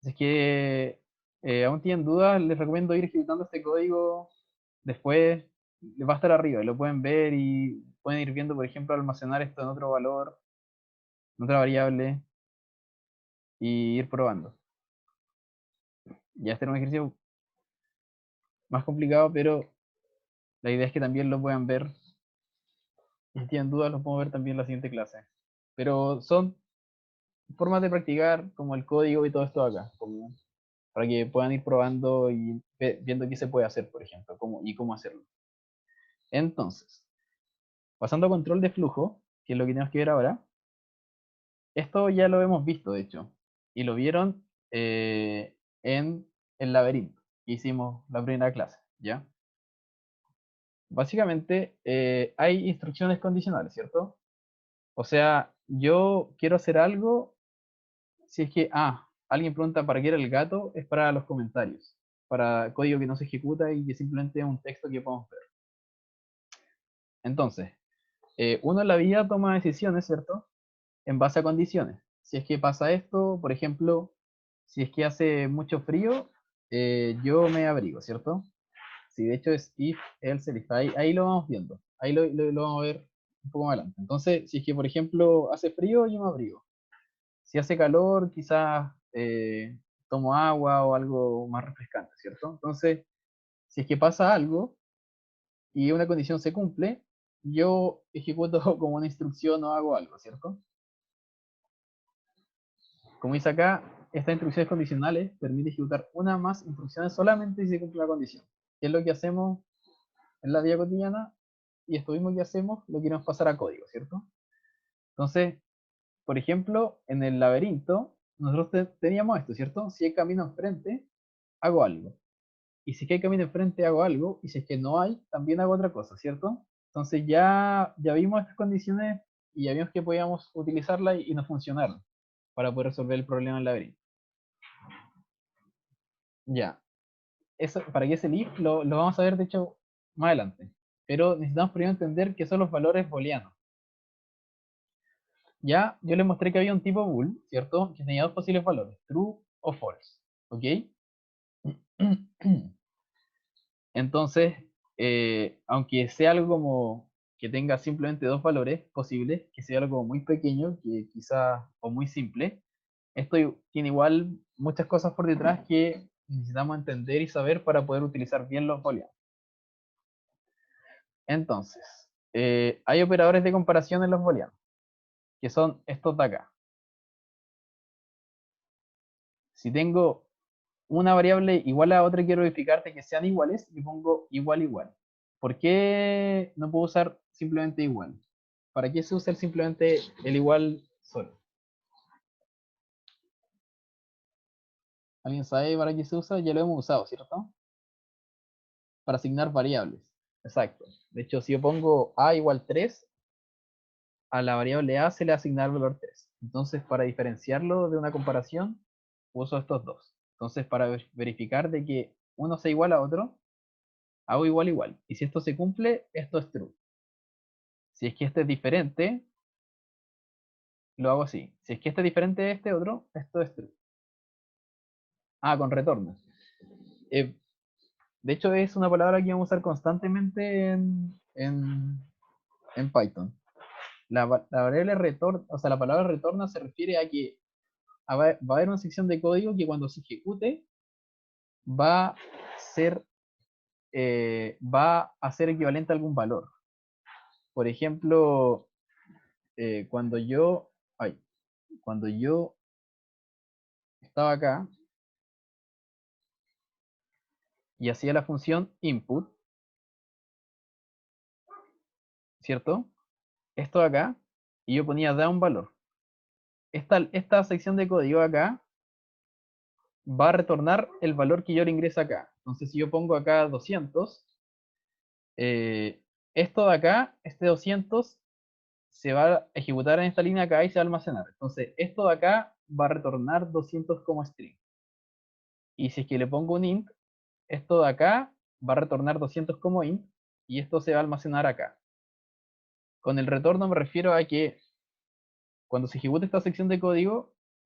Si es que aún tienen dudas, les recomiendo ir ejecutando este código después. Les va a estar arriba y lo pueden ver, y pueden ir viendo, por ejemplo, almacenar esto en otro valor, en otra variable, y ir probando. Ya este era un ejercicio más complicado, pero la idea es que también lo puedan ver. Y si tienen dudas, lo podemos ver también en la siguiente clase. Pero son formas de practicar, como el código y todo esto acá, como para que puedan ir probando y viendo qué se puede hacer, por ejemplo, y cómo hacerlo. Entonces, pasando a control de flujo, que es lo que tenemos que ver ahora, esto ya lo hemos visto, de hecho, y lo vieron en el laberinto que hicimos la primera clase, ¿ya? Básicamente, hay instrucciones condicionales, ¿cierto? O sea, yo quiero hacer algo. Si es que, alguien pregunta para qué era el gato, es para los comentarios, para código que no se ejecuta y que simplemente es un texto que podemos ver. Entonces, uno en la vida toma decisiones, ¿cierto? En base a condiciones. Si es que pasa esto, por ejemplo, si es que hace mucho frío, yo me abrigo, ¿cierto? Si de hecho es if, else, if, ahí lo vamos viendo. Ahí lo vamos a ver un poco más adelante. Entonces, si es que, por ejemplo, hace frío, yo me abrigo. Si hace calor, quizás tomo agua o algo más refrescante, ¿cierto? Entonces, si es que pasa algo y una condición se cumple, yo ejecuto como una instrucción o hago algo, ¿cierto? como dice acá, estas instrucciones condicionales permiten ejecutar una más instrucciones solamente si se cumple la condición. ¿Qué es lo que hacemos en la vida cotidiana? Y esto mismo que hacemos lo queremos pasar a código, ¿cierto? Entonces, por ejemplo, en el laberinto, nosotros teníamos esto, ¿cierto? Si hay camino enfrente, hago algo. Y si es que hay camino enfrente, hago algo. Y si es que no hay, también hago otra cosa, ¿cierto? Entonces ya vimos estas condiciones y ya vimos que podíamos utilizarlas y no funcionaron para poder resolver el problema del laberinto. Ya. Eso, para que ese if lo vamos a ver, de hecho, más adelante. Pero necesitamos primero entender qué son los valores booleanos. Ya, yo les mostré que había un tipo bool, ¿cierto? Que tenía dos posibles valores, true o false. ¿Ok? Entonces, aunque sea algo como que tenga simplemente dos valores posibles, que sea algo muy pequeño, que quizá, o muy simple, esto tiene igual muchas cosas por detrás que necesitamos entender y saber para poder utilizar bien los booleanos. Entonces, hay operadores de comparación en los booleanos, que son estos de acá. Si tengo una variable igual a otra y quiero verificarte que sean iguales, y pongo igual igual. ¿Por qué no puedo usar simplemente igual? ¿Para qué se usa simplemente el igual solo? ¿Alguien sabe para qué se usa? Ya lo hemos usado, ¿cierto? Para asignar variables. Exacto. De hecho, si yo pongo a igual 3, a la variable a se le asigna el valor 3. Entonces, para diferenciarlo de una comparación, uso estos dos. Entonces, para verificar de que uno sea igual a otro, hago igual igual. Y si esto se cumple, esto es true. Si es que este es diferente, lo hago así. Si es que este es diferente de este otro, esto es true. Ah, con retorno. De hecho, es una palabra que vamos a usar constantemente en Python. La variable retorno, o sea, la palabra retorno se refiere a que va a haber una sección de código que cuando se ejecute va a ser, va a ser equivalente a algún valor. Por ejemplo, cuando cuando yo estaba acá y hacía la función input, ¿cierto? Esto de acá, y yo ponía da un valor. Esta sección de código acá va a retornar el valor que yo le ingreso acá. Entonces, si yo pongo acá 200, esto de acá, este 200, se va a ejecutar en esta línea acá y se va a almacenar. Entonces, esto de acá va a retornar 200 como string. Y si es que le pongo un int, esto de acá va a retornar 200 como int y esto se va a almacenar acá. Con el retorno me refiero a que cuando se ejecute esta sección de código,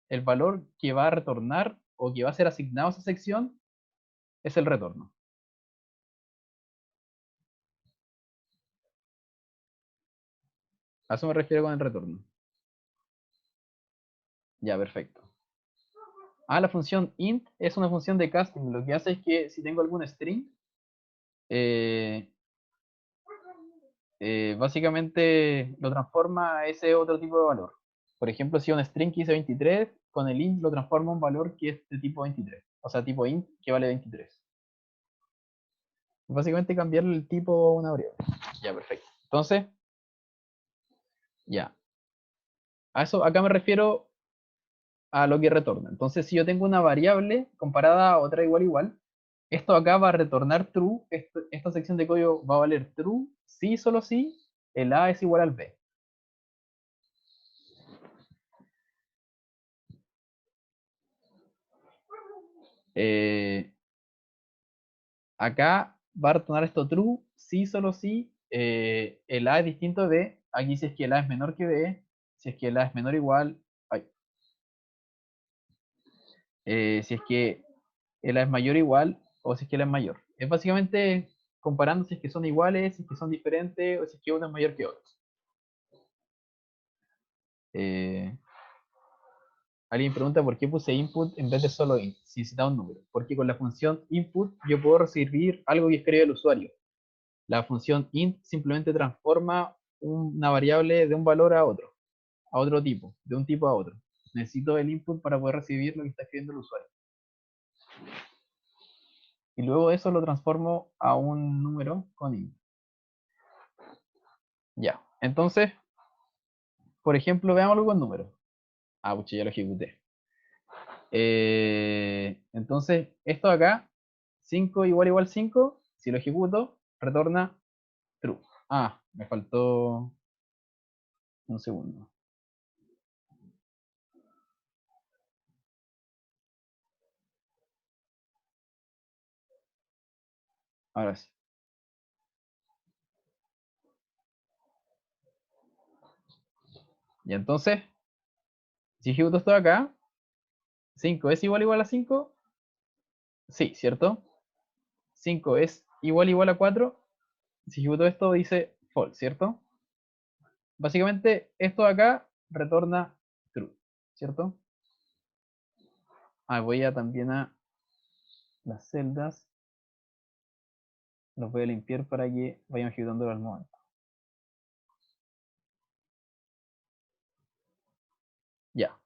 el valor que va a retornar o que va a ser asignado a esa sección es el retorno. A eso me refiero con el retorno. Ya, perfecto. La función int es una función de casting. Lo que hace es que si tengo algún string, eh, básicamente lo transforma a ese otro tipo de valor. Por ejemplo, si un string que dice 23, con el int lo transforma a un valor que es de tipo 23. O sea, tipo int que vale 23. Básicamente cambiarle el tipo a una variable. Ya, perfecto. Entonces, ya. A eso, acá me refiero a lo que retorna. Entonces, si yo tengo una variable comparada a otra igual igual, esto acá va a retornar true, esta sección de código va a valer true, si solo si el a es igual al b. Acá va a retornar esto true, si solo si el a es distinto de b. Aquí si es que el a es menor que b, si es que el a es menor o igual, si es que el a es mayor o igual, o si es que el a es mayor. Es básicamente comparando si es que son iguales, si es que son diferentes, o si es que uno es mayor que otro. Eh, Alguien pregunta por qué puse input en vez de solo int, si necesitaba un número. Porque con la función input yo puedo recibir algo que escribe el usuario. La función int simplemente transforma una variable de un valor a otro tipo, de un tipo a otro. necesito el input para poder recibir lo que está escribiendo el usuario. Y luego eso lo transformo a un número con int. Ya, entonces, por ejemplo, veámoslo con números. Ah, pucha, ya lo ejecuté. Entonces, esto de acá, 5 igual 5, si lo ejecuto, retorna true. Ah, me faltó un segundo. Ahora sí. Y entonces, si ejecuto esto de acá, 5 es igual a 5, sí, ¿cierto? 5 es igual a 4, si ejecuto esto dice false, ¿cierto? Básicamente, esto de acá retorna true, ¿cierto? Ah, voy a también a las celdas, los voy a limpiar para que vayan ejecutando al momento. Ya.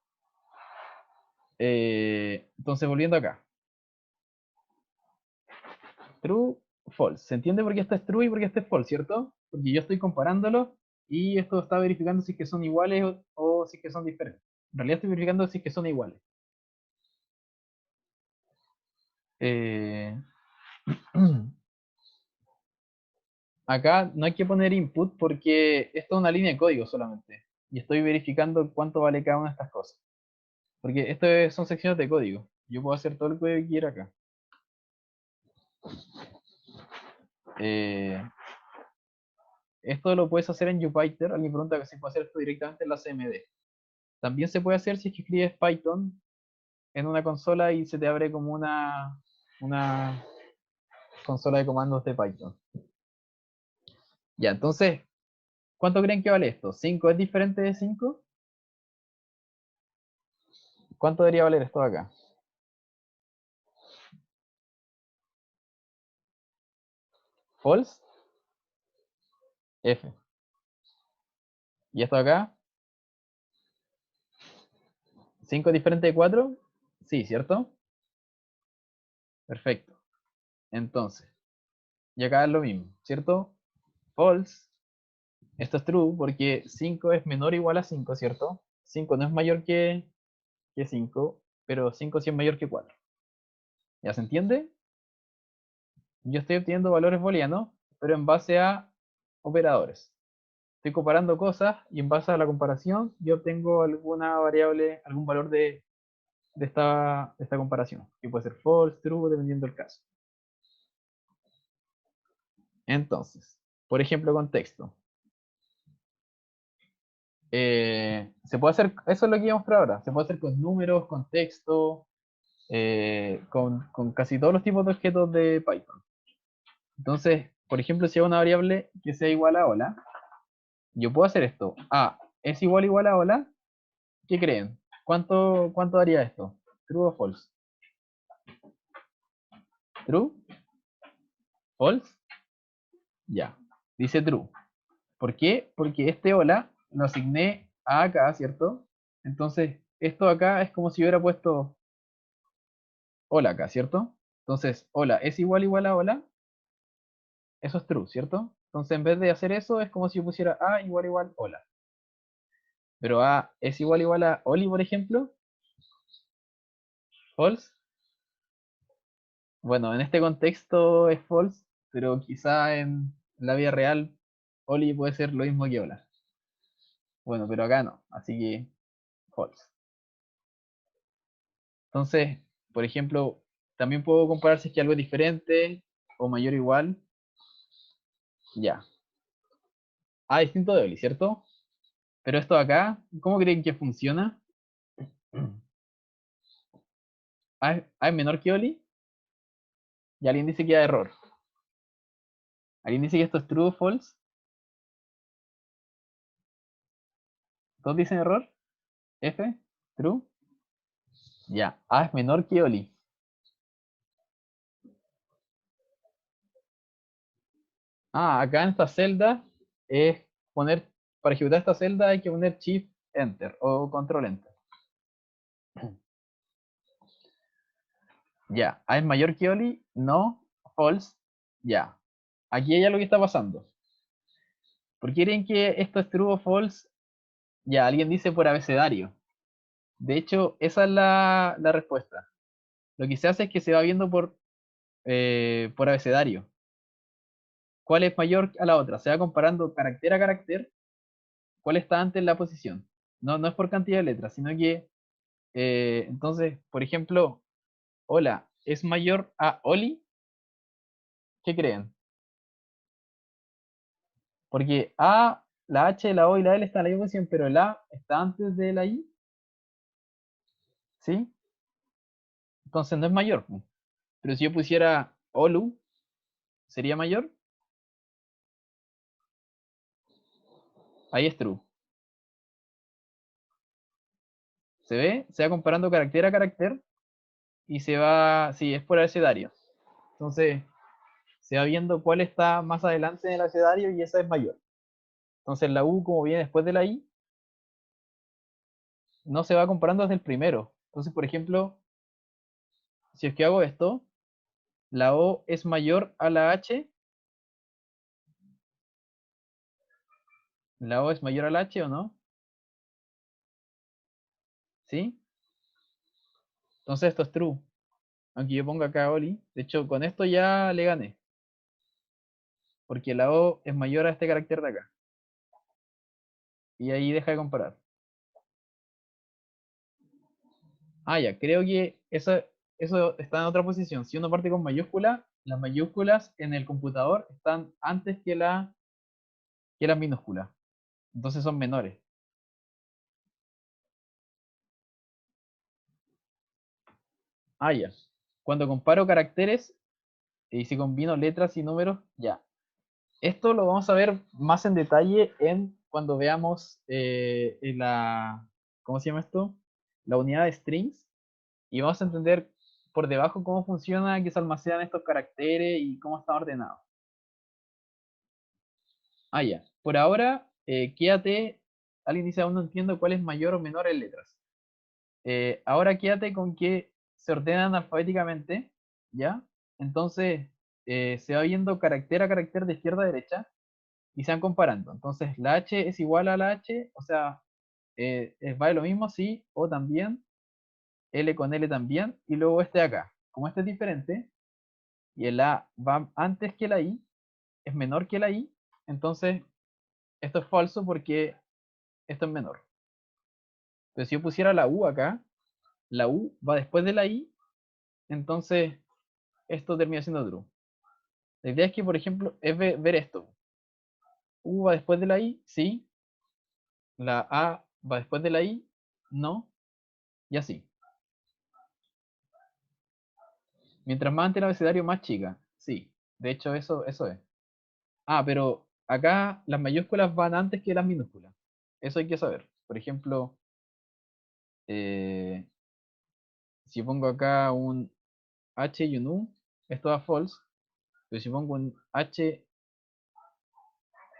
Entonces, volviendo acá. True, false. ¿Se entiende por qué este es true y por qué este es false, cierto? Porque yo estoy comparándolo y esto está verificando si es que son iguales o si es que son diferentes. En realidad estoy verificando si es que son iguales. Eh, Acá no hay que poner input porque esto es una línea de código solamente. Y estoy verificando cuánto vale cada una de estas cosas. Porque esto son secciones de código. Yo puedo hacer todo el código que quiera acá. Eh, Esto lo puedes hacer en Jupyter. Alguien pregunta que si puede hacer esto directamente en la CMD. También se puede hacer si es que escribes Python en una consola y se te abre como una consola de comandos de Python. Ya, entonces, ¿cuánto creen que vale esto? ¿5 es diferente de 5? ¿Cuánto debería valer esto de acá? ¿False? F. ¿Y esto de acá? ¿5 es diferente de 4? Sí, ¿cierto? Perfecto. Entonces, y acá es lo mismo, ¿cierto? False. Esto es true porque 5 es menor o igual a 5, ¿cierto? 5 no es mayor que 5, pero 5 sí es mayor que 4. ¿Ya se entiende? Yo estoy obteniendo valores booleanos, pero en base a operadores. Estoy comparando cosas y en base a la comparación yo obtengo alguna variable, algún valor de esta comparación, que puede ser false, true, dependiendo del caso. Entonces, por ejemplo, con texto. Se puede hacer, eso es lo que voy a mostrar ahora, se puede hacer con números, con texto, con casi todos los tipos de objetos de Python. Entonces, por ejemplo, si hay una variable que sea igual a hola, yo puedo hacer esto. A es igual a hola. ¿Qué creen? ¿Cuánto daría esto? ¿True o false? ¿True? ¿False? Ya. Dice true. ¿Por qué? Porque este hola lo asigné a acá, ¿cierto? Entonces, esto acá es como si yo hubiera puesto hola acá, ¿cierto? Entonces, hola es igual a hola. Eso es true, ¿cierto? Entonces, en vez de hacer eso, es como si yo pusiera a igual hola. Pero a es igual a Oli, por ejemplo. False. Bueno, en este contexto es false, pero quizá en la vida real Oli puede ser lo mismo que hola. Bueno, pero acá no, así que false. Entonces, por ejemplo, también puedo comparar si es que algo es diferente o mayor o igual. Ya. A distinto de Oli, ¿cierto? Pero esto de acá, ¿cómo creen que funciona? A es menor que Oli y alguien dice que hay error. Alguien dice que esto es true o false. ¿Todos dicen error? F, true. Ya, A es menor que Oli. Ah, acá en esta celda es poner, para ejecutar esta celda hay que poner Shift Enter o Control Enter. Ya, A es mayor que Oli, no, false, ya. Aquí hay algo que está pasando. ¿Por qué creen que esto es true o false? Ya, alguien dice por abecedario. De hecho, esa es la respuesta. Lo que se hace es que se va viendo por abecedario. ¿Cuál es mayor a la otra? Se va comparando carácter a carácter, cuál está antes en la posición. No, no es por cantidad de letras, sino que, entonces, por ejemplo, hola, ¿es mayor a Oli? ¿Qué creen? Porque A, la H, la O y la L están en la misma posición, pero el A está antes de la I, ¿sí? Entonces no es mayor, po. Pero si yo pusiera Olu, ¿sería mayor? Ahí es true. ¿Se ve? Se va comparando carácter a carácter y se va, sí, es por abecedario. Entonces, se va viendo cuál está más adelante en el abecedario y esa es mayor. Entonces, la U, como viene después de la I, no se va comparando desde el primero. Entonces, por ejemplo, si es que hago esto, la O es mayor a la H, la O es mayor a la H o no, ¿sí? Entonces esto es true. Aunque yo ponga acá Oli, de hecho con esto ya le gané, porque la O es mayor a este carácter de acá. Y ahí deja de comparar. Ah, ya, creo que eso está en otra posición. Si uno parte con mayúscula, las mayúsculas en el computador están antes que las minúsculas. Entonces son menores. Ah, ya. Cuando comparo caracteres y si combino letras y números, ya. Esto lo vamos a ver más en detalle en cuando veamos en ¿cómo se llama esto? La unidad de strings. Y vamos a entender por debajo cómo funciona, qué se almacenan estos caracteres y cómo están ordenados. Ah, ya. Por ahora, quédate. Alguien dice, aún no entiendo cuál es mayor o menor en letras. Ahora quédate con que se ordenan alfabéticamente, ¿ya? Entonces, se va viendo carácter a carácter de izquierda a derecha y se van comparando. Entonces, la H es igual a la H, o sea, vale lo mismo, sí, o también, L con L también, y luego este de acá. Como este es diferente, y el A va antes que la I, es menor que la I, entonces esto es falso porque esto es menor. Pero si yo pusiera la U acá, la U va después de la I, entonces esto termina siendo true. La idea es que, por ejemplo, es ver esto. U va después de la I, sí. La A va después de la I, no. Y así. Mientras más antes el abecedario, más chica. Sí. De hecho, eso es. Ah, pero acá las mayúsculas van antes que las minúsculas. Eso hay que saber. Por ejemplo, eh, si pongo acá un H y un U, esto da false. Pero si pongo un H,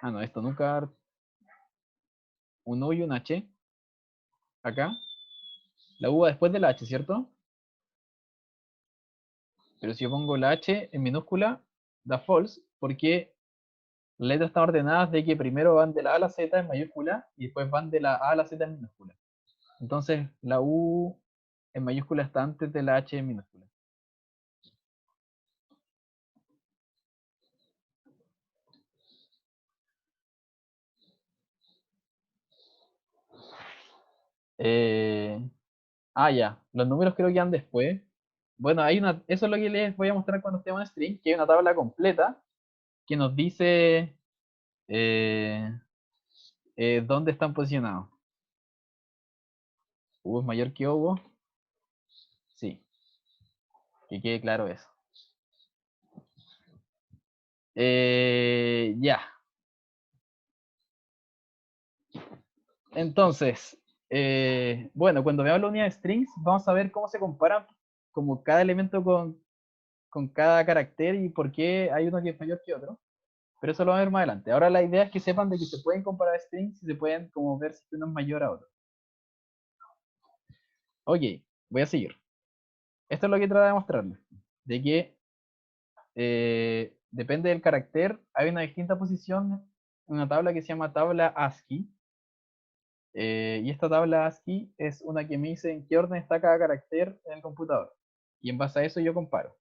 no, esto nunca va a dar un U y un H, acá, la U va después de la H, ¿cierto? Pero si yo pongo la H en minúscula, da false, porque las letras están ordenadas de que primero van de la A a la Z en mayúscula y después van de la A a la Z en minúscula. Entonces, la U en mayúscula está antes de la H en minúscula. Eh, ya, los números creo que van después. Bueno, eso es lo que les voy a mostrar cuando estemos en stream, que hay una tabla completa que nos dice eh, dónde están posicionados. U es mayor que Ovo, sí, que quede claro eso. Ya, entonces, bueno, cuando veamos la unidad de strings, vamos a ver cómo se comparan como cada elemento con cada carácter y por qué hay uno que es mayor que otro. Pero eso lo vamos a ver más adelante. Ahora la idea es que sepan de que se pueden comparar strings y se pueden como ver si uno es mayor a otro. Ok, voy a seguir. Esto es lo que trata de mostrarles. De que depende del carácter, hay una distinta posición en una tabla que se llama tabla ASCII. Y esta tabla ASCII es una que me dice en qué orden está cada carácter en el computador. Y en base a eso yo comparo.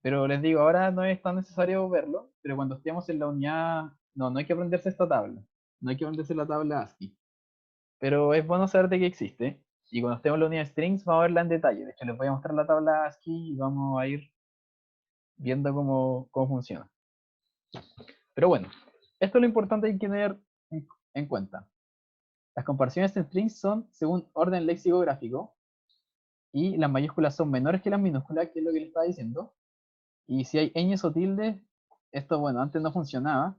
Pero les digo, ahora no es tan necesario verlo, pero cuando estemos en la unidad, no hay que aprenderse esta tabla. No hay que aprenderse la tabla ASCII. Pero es bueno saber de que existe. Y cuando estemos en la unidad de strings, vamos a verla en detalle. De hecho, les voy a mostrar la tabla ASCII y vamos a ir viendo cómo funciona. Pero bueno, esto es lo importante que hay que tener en cuenta. Las comparaciones en strings son según orden lexicográfico y las mayúsculas son menores que las minúsculas, que es lo que le estaba diciendo. Y si hay ñes o tildes, esto, bueno, antes no funcionaba.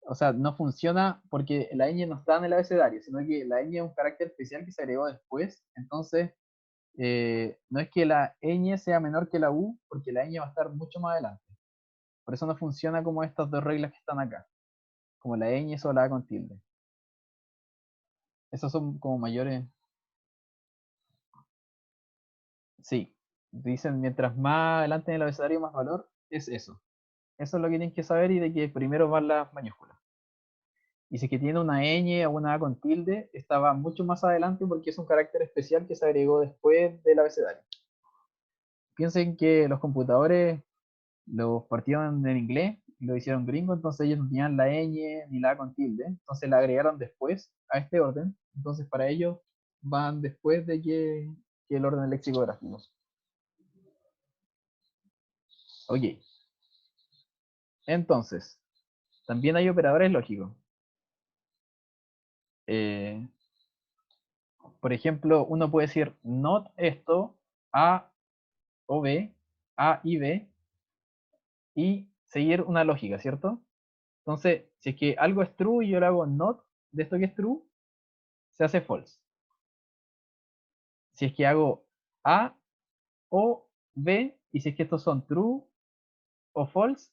O sea, no funciona porque la ñ no está en el abecedario, sino que la ñ es un carácter especial que se agregó después. Entonces, no es que la ñ sea menor que la u, porque la ñ va a estar mucho más adelante. Por eso no funciona como estas dos reglas que están acá, como la ñ o la a con tilde. Esos son como mayores. Sí, dicen mientras más adelante en el abecedario más valor, es eso. Eso es lo que tienen que saber y de que primero van las mayúsculas. Y si es que tiene una ñ o una a con tilde, estaba mucho más adelante porque es un carácter especial que se agregó después del abecedario. Piensen que los computadores los partieron en inglés, lo hicieron gringo, entonces ellos no tenían la ñ ni la a con tilde, entonces la agregaron después a este orden, entonces para ellos van después de que el orden lexicográfico. Ok, entonces, también hay operadores lógicos. Eh, por ejemplo, uno puede decir not esto, A o B, A y B, y seguir una lógica, ¿cierto? Entonces, si es que algo es true y yo le hago not de esto que es true, se hace false. Si es que hago A o B, y si es que estos son true o false,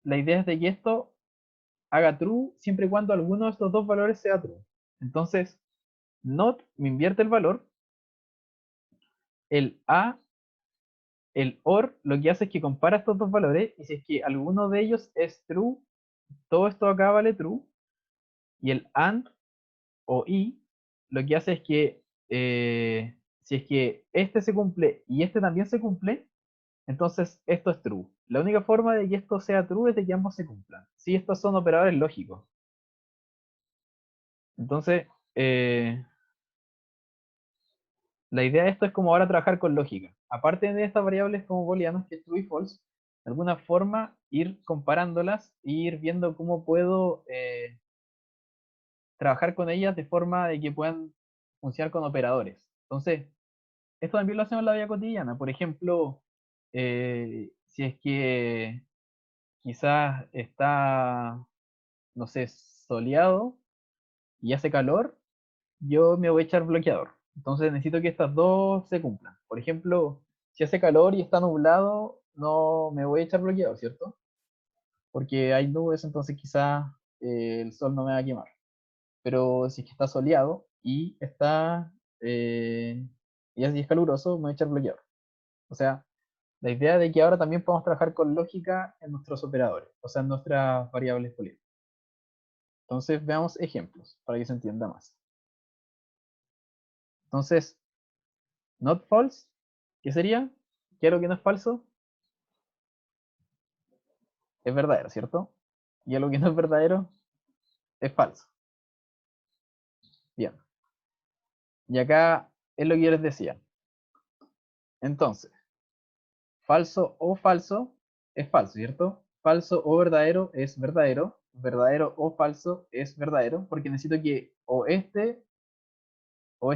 la idea es de que esto haga true siempre y cuando alguno de estos dos valores sea true. Entonces, not me invierte el valor, el A, el OR, lo que hace es que compara estos dos valores, y si es que alguno de ellos es true, todo esto acá vale true, y el AND o I, lo que hace es que si es que este se cumple y este también se cumple, entonces esto es true. La única forma de que esto sea true es de que ambos se cumplan. Si estos son operadores lógicos. Entonces, la idea de esto es como ahora trabajar con lógica. Aparte de estas variables como booleanas, que es true y false, de alguna forma ir comparándolas e ir viendo cómo puedo trabajar con ellas de forma de que puedan funcionar con operadores. Entonces, esto también lo hacemos en la vida cotidiana. Por ejemplo, si es que quizás está, no sé, soleado y hace calor, yo me voy a echar bloqueador. Entonces necesito que estas dos se cumplan. Por ejemplo, si hace calor y está nublado, no me voy a echar bloqueador, ¿cierto? Porque hay nubes, entonces quizás el sol no me va a quemar. Pero si es que está soleado y eh, y es caluroso, me voy a echar bloqueador. O sea, la idea de que ahora también podemos trabajar con lógica en nuestros operadores, o sea, en nuestras variables booleanas. Entonces, veamos ejemplos para que se entienda más. Entonces, not false, ¿qué sería? ¿Qué es lo que no es falso? Es verdadero, ¿cierto? Y algo que no es verdadero es falso. Bien. Y acá es lo que yo les decía. Entonces, falso o falso es falso, ¿cierto? Falso o verdadero es verdadero. Verdadero o falso es verdadero, porque necesito que o este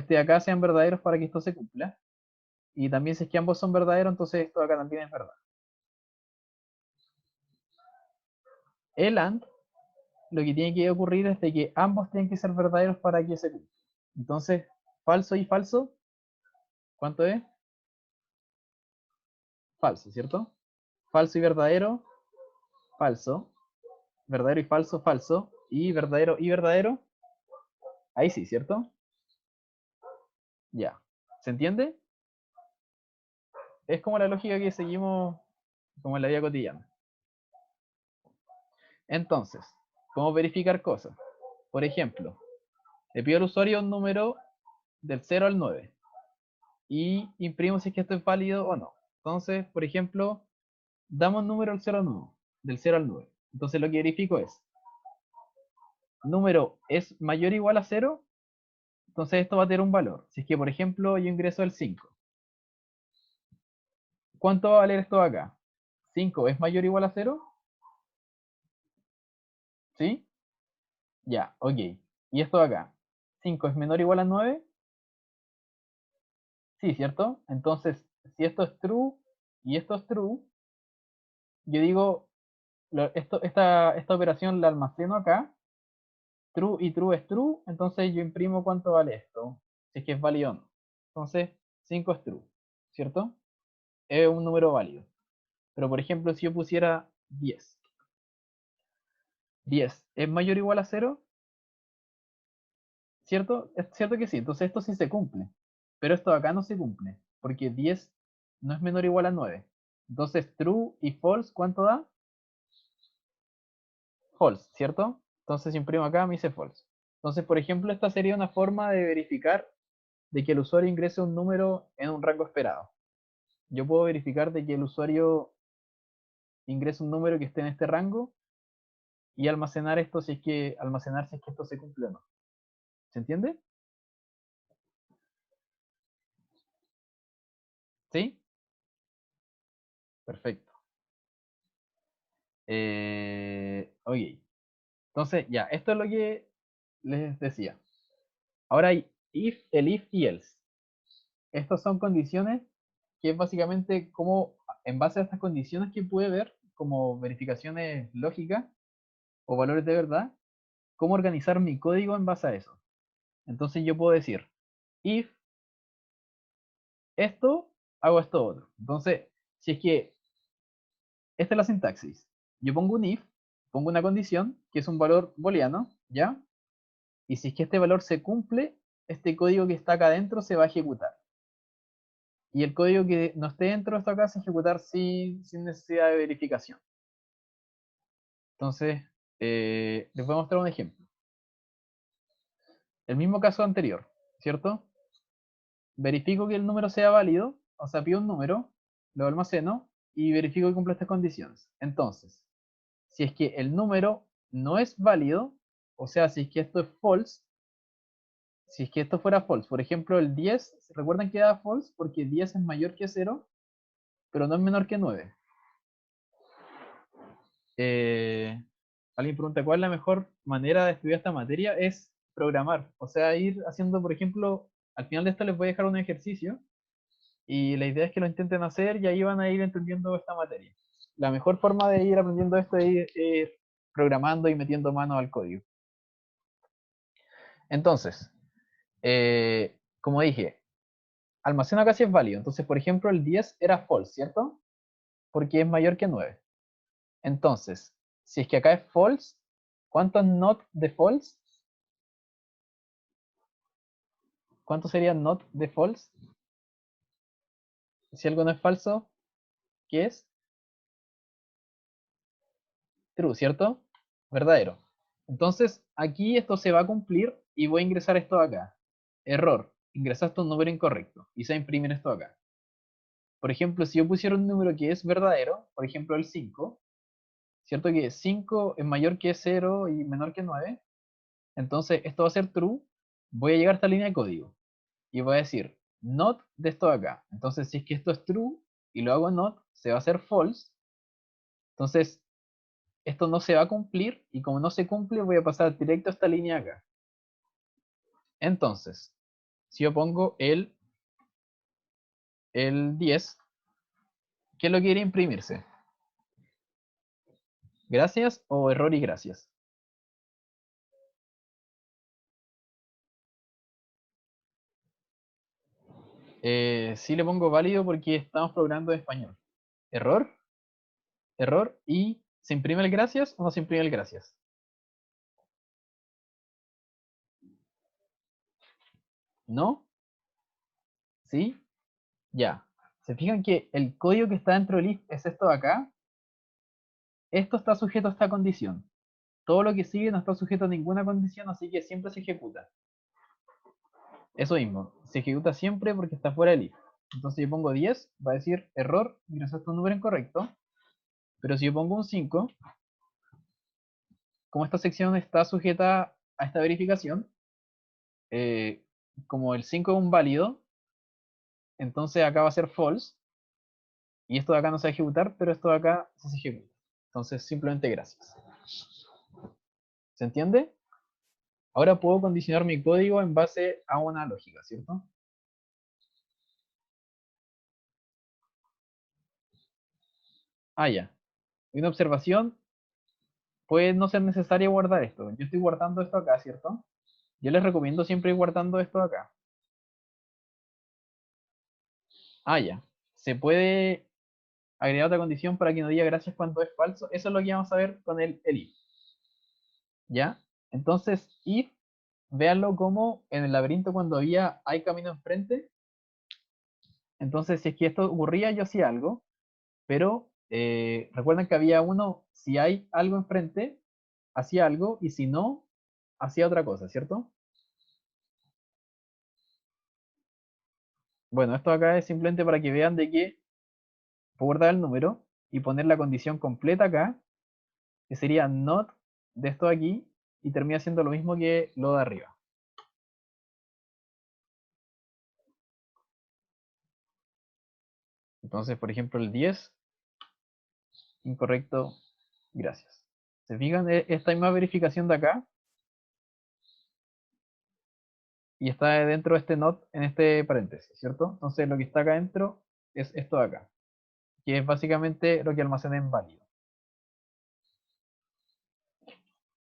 de acá sean verdaderos para que esto se cumpla. Y también si es que ambos son verdaderos, entonces esto de acá también es verdad. El AND, lo que tiene que ocurrir es de que ambos tienen que ser verdaderos para que se cumpla. Entonces, falso y falso, ¿cuánto es? Falso, ¿cierto? Falso y verdadero, falso. Verdadero y falso, falso. Y verdadero, ahí sí, ¿cierto? Ya. ¿Se entiende? Es como la lógica que seguimos como en la vida cotidiana. Entonces, ¿cómo verificar cosas? Por ejemplo, le pido al usuario un número del 0 al 9 y imprimo si es que esto es válido o no. Entonces, por ejemplo, damos un número del 0 al 9. Entonces lo que verifico es, número es mayor o igual a 0, entonces esto va a tener un valor. Si es que, por ejemplo, yo ingreso el 5, ¿cuánto va a valer esto acá? ¿5 es mayor o igual a 0? ¿Sí? Ya, ok. ¿Y esto acá? ¿5 es menor o igual a 9? Sí, ¿cierto? Entonces, si esto es true y esto es true, yo digo, esta operación la almaceno acá, true y true es true, entonces yo imprimo cuánto vale esto, si es que es válido o no. Entonces, 5 es true, ¿cierto? Es un número válido. Pero por ejemplo, si yo pusiera 10, 10 es mayor o igual a 0, ¿cierto? Es cierto que sí, entonces esto sí se cumple. Pero esto acá no se cumple, porque 10 no es menor o igual a 9. Entonces, true y false, ¿cuánto da? False, ¿cierto? Entonces, si imprimo acá, me dice false. Entonces, por ejemplo, esta sería una forma de verificar de que el usuario ingrese un número en un rango esperado. Yo puedo verificar de que el usuario ingrese un número que esté en este rango y almacenar esto almacenar si es que esto se cumple o no. ¿Se entiende? ¿Sí? Perfecto. Ok. Entonces, ya, esto es lo que les decía. Ahora hay el if y else. Estas son condiciones que es básicamente como, en base a estas condiciones que puede ver, como verificaciones lógicas o valores de verdad, cómo organizar mi código en base a eso. Entonces yo puedo decir, if esto, hago esto otro. Entonces, si es que esta es la sintaxis, yo pongo un if, pongo una condición, que es un valor booleano, ¿ya? Y si es que este valor se cumple, este código que está acá adentro se va a ejecutar. Y el código que no esté dentro de esto acá se va a ejecutar sin necesidad de verificación. Entonces, les voy a mostrar un ejemplo. El mismo caso anterior, ¿cierto? Verifico que el número sea válido, o sea, pido un número, lo almaceno y verifico que cumple estas condiciones. Entonces, si es que el número no es válido, o sea, si es que esto es false, si es que esto fuera false, por ejemplo, el 10, ¿recuerdan que era false? Porque 10 es mayor que 0, pero no es menor que 9. Eh, Alguien pregunta, ¿cuál es la mejor manera de estudiar esta materia? Es programar, o sea, ir haciendo, por ejemplo, al final de esto les voy a dejar un ejercicio y la idea es que lo intenten hacer y ahí van a ir entendiendo esta materia. La mejor forma de ir aprendiendo esto es ir programando y metiendo mano al código. Entonces, como dije, almaceno acá si es válido. Entonces, por ejemplo, el 10 era false, ¿cierto? Porque es mayor que 9. Entonces, si es que acá es false, ¿cuánto es not de false? ¿Cuánto sería not de false? Si algo no es falso, ¿qué es? True, ¿cierto? Verdadero. Entonces, aquí esto se va a cumplir y voy a ingresar esto acá. Error. Ingresaste un número incorrecto. Y se va a imprimir esto acá. Por ejemplo, si yo pusiera un número que es verdadero, por ejemplo el 5, ¿cierto que 5 es mayor que 0 y menor que 9? Entonces, esto va a ser true. Voy a llegar a esta línea de código. Y voy a decir not de esto de acá. Entonces, si es que esto es true y lo hago not, se va a hacer false. Entonces, esto no se va a cumplir y como no se cumple voy a pasar directo a esta línea acá. Entonces, si yo pongo el 10, ¿qué es lo que quiere imprimirse? ¿Gracias o error y gracias? Sí le pongo válido porque estamos programando en español. Error, error y ¿se imprime el gracias o no se imprime el gracias? ¿No? ¿Sí? Ya. ¿Se fijan que el código que está dentro del if es esto de acá? Esto está sujeto a esta condición. Todo lo que sigue no está sujeto a ninguna condición, así que siempre se ejecuta. Eso mismo, se ejecuta siempre porque está fuera del if. Entonces yo pongo 10, va a decir error, ingresaste un número incorrecto. Pero si yo pongo un 5, como esta sección está sujeta a esta verificación, eh, como el 5 es un válido, entonces acá va a ser false, y esto de acá no se va a ejecutar, pero esto de acá sí se ejecuta. Entonces simplemente gracias. ¿Se entiende? Ahora puedo condicionar mi código en base a una lógica, ¿cierto? Ah, ya. Y una observación, puede no ser necesario guardar esto. Yo estoy guardando esto acá, ¿cierto? Yo les recomiendo siempre ir guardando esto acá. Ah, ya. Se puede agregar otra condición para que no diga gracias cuando es falso. Eso es lo que vamos a ver con el if. ¿Ya? Entonces, if, véanlo como en el laberinto cuando había hay camino enfrente. Entonces, si es que esto ocurría, yo hacía algo. Pero recuerden que había uno, si hay algo enfrente, hacía algo. Y si no, hacía otra cosa, ¿cierto? Bueno, esto acá es simplemente para que vean de que puedo guardar el número y poner la condición completa acá, que sería not de esto de aquí, y termina siendo lo mismo que lo de arriba. Entonces, por ejemplo, el 10, incorrecto, gracias. ¿Se fijan? Esta misma verificación de acá, y está dentro de este not en este paréntesis, ¿cierto? Entonces, lo que está acá dentro es esto de acá, que es básicamente lo que almacena en válido.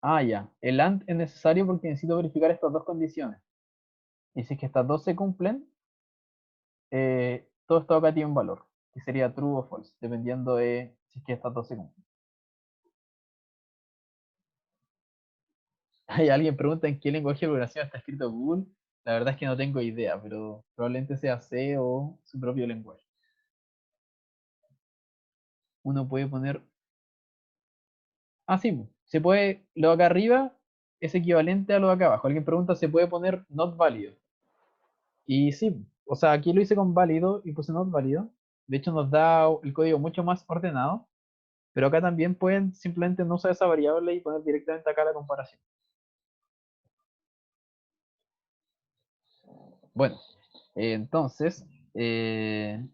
Ah, ya. El AND es necesario porque necesito verificar estas dos condiciones. Y si es que estas dos se cumplen, todo esto acá tiene un valor, que sería true o false, dependiendo de si es que estas dos se cumplen. Hay alguien pregunta en qué lenguaje de programación está escrito Google. La verdad es que no tengo idea, pero probablemente sea C o su propio lenguaje. Uno puede poner. Ah, sí, se puede. Lo de acá arriba es equivalente a lo de acá abajo. Alguien pregunta, ¿se puede poner not válido? Y sí, o sea, aquí lo hice con válido y puse not válido. De hecho, nos da el código mucho más ordenado. Pero acá también pueden simplemente no usar esa variable y poner directamente acá la comparación. Bueno, entonces, eh,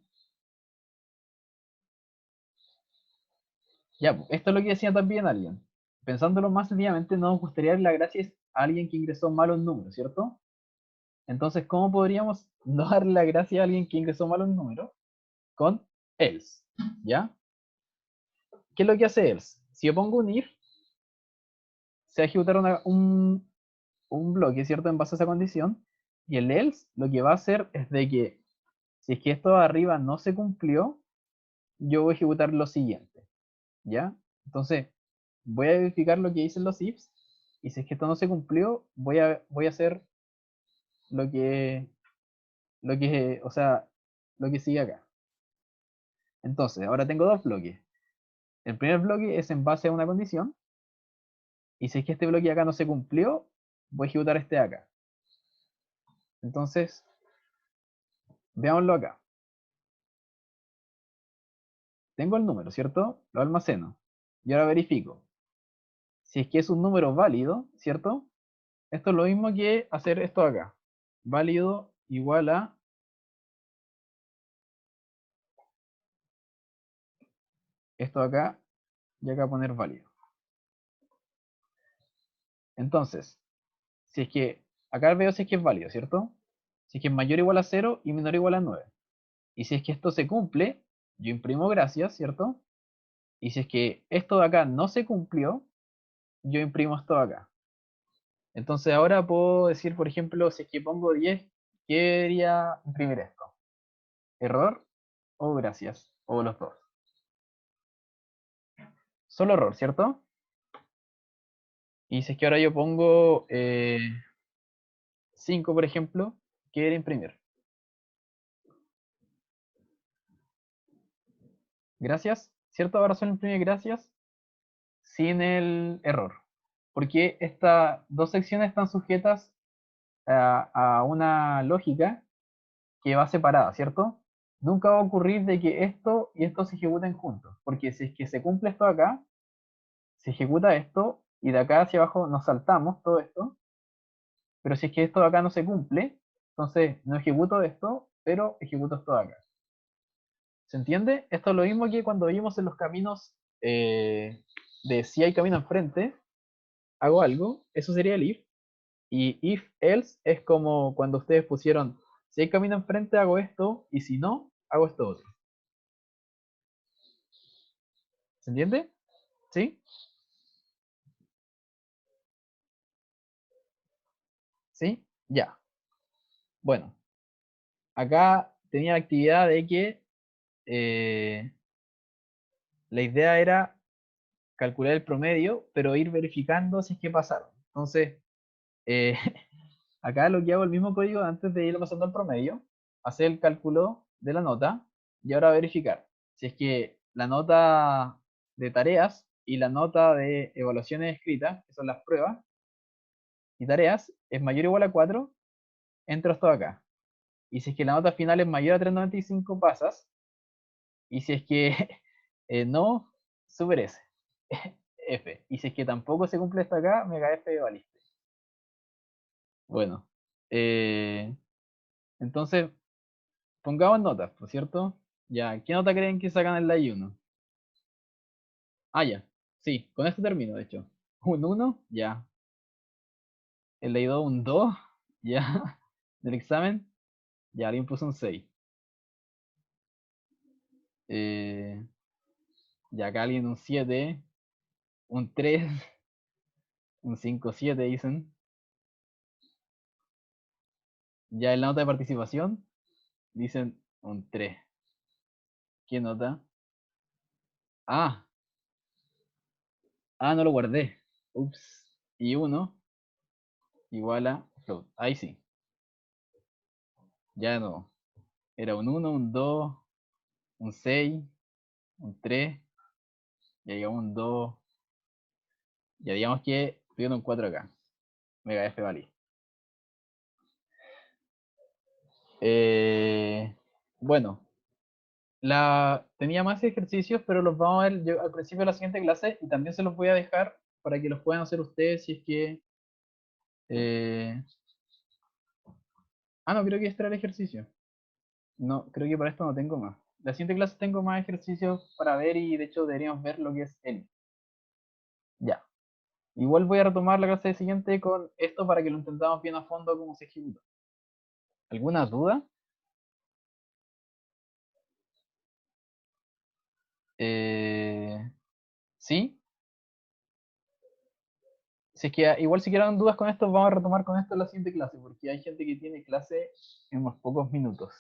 ya, pues, esto es lo que decía también alguien. Pensándolo más sencillamente, no nos gustaría dar las gracias a alguien que ingresó malos números, ¿cierto? Entonces, ¿cómo podríamos no darle la gracia a alguien que ingresó malos números? Con else, ¿ya? ¿Qué es lo que hace else? Si yo pongo un if, se va a ejecutar un bloque, ¿cierto? En base a esa condición. Y el else lo que va a hacer es de que si es que esto de arriba no se cumplió, yo voy a ejecutar lo siguiente, ¿ya? Entonces, voy a verificar lo que dicen los ifs, y si es que esto no se cumplió, voy a hacer lo que, o sea, lo que sigue acá. Entonces, ahora tengo dos bloques. El primer bloque es en base a una condición, y si es que este bloque acá no se cumplió, voy a ejecutar este de acá. Entonces, veámoslo acá. Tengo el número, ¿cierto? Lo almaceno. Y ahora verifico. Si es que es un número válido, ¿cierto? Esto es lo mismo que hacer esto acá. Válido igual a esto acá y acá poner válido. Entonces, si es que acá veo si es que es válido, ¿cierto? Si es que es mayor o igual a 0 y menor o igual a 9. Y si es que esto se cumple, yo imprimo gracias, ¿cierto? Y si es que esto de acá no se cumplió, yo imprimo esto de acá. Entonces ahora puedo decir, por ejemplo, si es que pongo 10, ¿qué debería imprimir esto? ¿Error o gracias? O los dos. Solo error, ¿cierto? Y si es que ahora yo pongo 5, por ejemplo, ¿qué debería imprimir? gracias, ¿cierto? Ahora solo imprime gracias sin el error. Porque estas dos secciones están sujetas a una lógica que va separada, ¿cierto? Nunca va a ocurrir de que esto y esto se ejecuten juntos, porque si es que se cumple esto acá, se ejecuta esto y de acá hacia abajo nos saltamos todo esto, pero si es que esto de acá no se cumple, entonces no ejecuto esto, pero ejecuto esto de acá. ¿Se entiende? Esto es lo mismo que cuando vimos en los caminos de si hay camino enfrente, hago algo, eso sería el if, y if else es como cuando ustedes pusieron si hay camino enfrente hago esto, y si no, hago esto otro. ¿Se entiende? ¿Sí? ¿Sí? Ya. Bueno, acá tenía la actividad de que eh, la idea era calcular el promedio, pero ir verificando si es que pasaron. Entonces, eh, acá lo que hago el mismo código antes de irlo pasando al promedio, hacer el cálculo de la nota y ahora verificar si es que la nota de tareas y la nota de evaluaciones escritas, que son las pruebas y tareas, es mayor o igual a 4, entro esto acá. Y si es que la nota final es mayor a 3,95, pasas. Y si es que no, super S. F. Y si es que tampoco se cumple hasta acá, mega F de valiste. Bueno, eh, entonces pongamos notas, ¿por cierto? Ya, ¿qué nota creen que sacan en la I1? Ah, ya, sí, con esto termino, de hecho. Un 1, ya. El la I2, un 2, ya. Del examen, ya, alguien puso un 6. Eh, ya acá alguien un 7, un 3, un 5, 7 dicen. Ya en la nota de participación dicen un 3. ¿Qué nota? Ah, no lo guardé. Ups. Y 1 igual a float. Ahí sí. Ya no. Era un 1, un 2, un 6, un 3. Ya llegamos un 2. Ya digamos que estoy un 4 acá. Mega F vale. Bueno, tenía más ejercicios, pero los vamos a ver al principio de la siguiente clase y también se los voy a dejar para que los puedan hacer ustedes si es que eh, no, creo que este era el ejercicio. No, creo que para esto no tengo más. La siguiente clase tengo más ejercicios para ver y de hecho deberíamos ver lo que es él. Ya. Igual voy a retomar la clase siguiente con esto para que lo intentamos bien a fondo cómo se ejecuta. ¿Alguna duda? ¿Sí? Si es que igual si quedan dudas con esto, vamos a retomar con esto en la siguiente clase, porque hay gente que tiene clase en unos pocos minutos.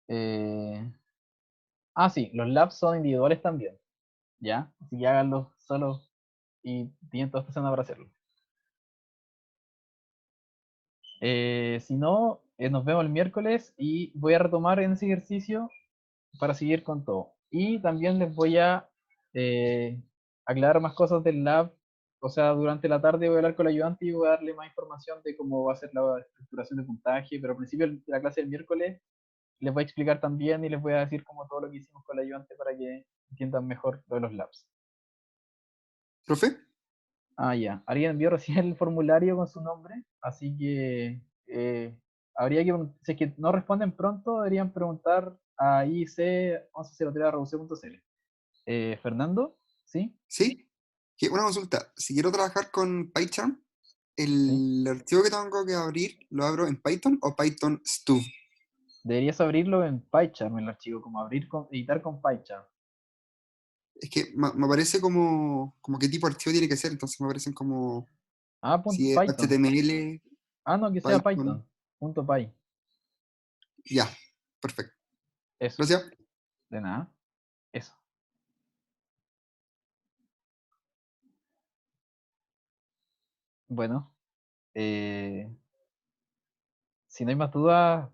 Eh, sí, los labs son individuales también, ¿ya? Así que háganlos solos y tienen toda esta semana para hacerlo. Si no, nos vemos el miércoles y voy a retomar en ese ejercicio para seguir con todo. Y también les voy a aclarar más cosas del lab. O sea, durante la tarde voy a hablar con el ayudante y voy a darle más información de cómo va a ser la estructuración de puntaje, pero al principio de la clase del miércoles les voy a explicar también y les voy a decir como todo lo que hicimos con el ayudante para que entiendan mejor lo de los labs. ¿Profe? Ya. Alguien envió recién el formulario con su nombre, así que habría que, si es que no responden pronto, deberían preguntar a ic1103.reduce.cl. Fernando, ¿sí? ¿Sí? Una consulta. Si quiero trabajar con PyCharm, ¿Sí? ¿el archivo que tengo que abrir lo abro en Python o Python Stub? Deberías abrirlo en PyCharm, el archivo, como editar con PyCharm. Es que me aparece como qué tipo de archivo tiene que ser, entonces me aparecen como si es Python. HTML, No, que sea Python. Python. Punto .py. Ya, perfecto. Eso. Gracias. De nada. Eso. Bueno, eh, si no hay más dudas,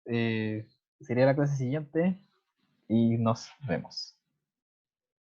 sería la clase siguiente. y nos vemos.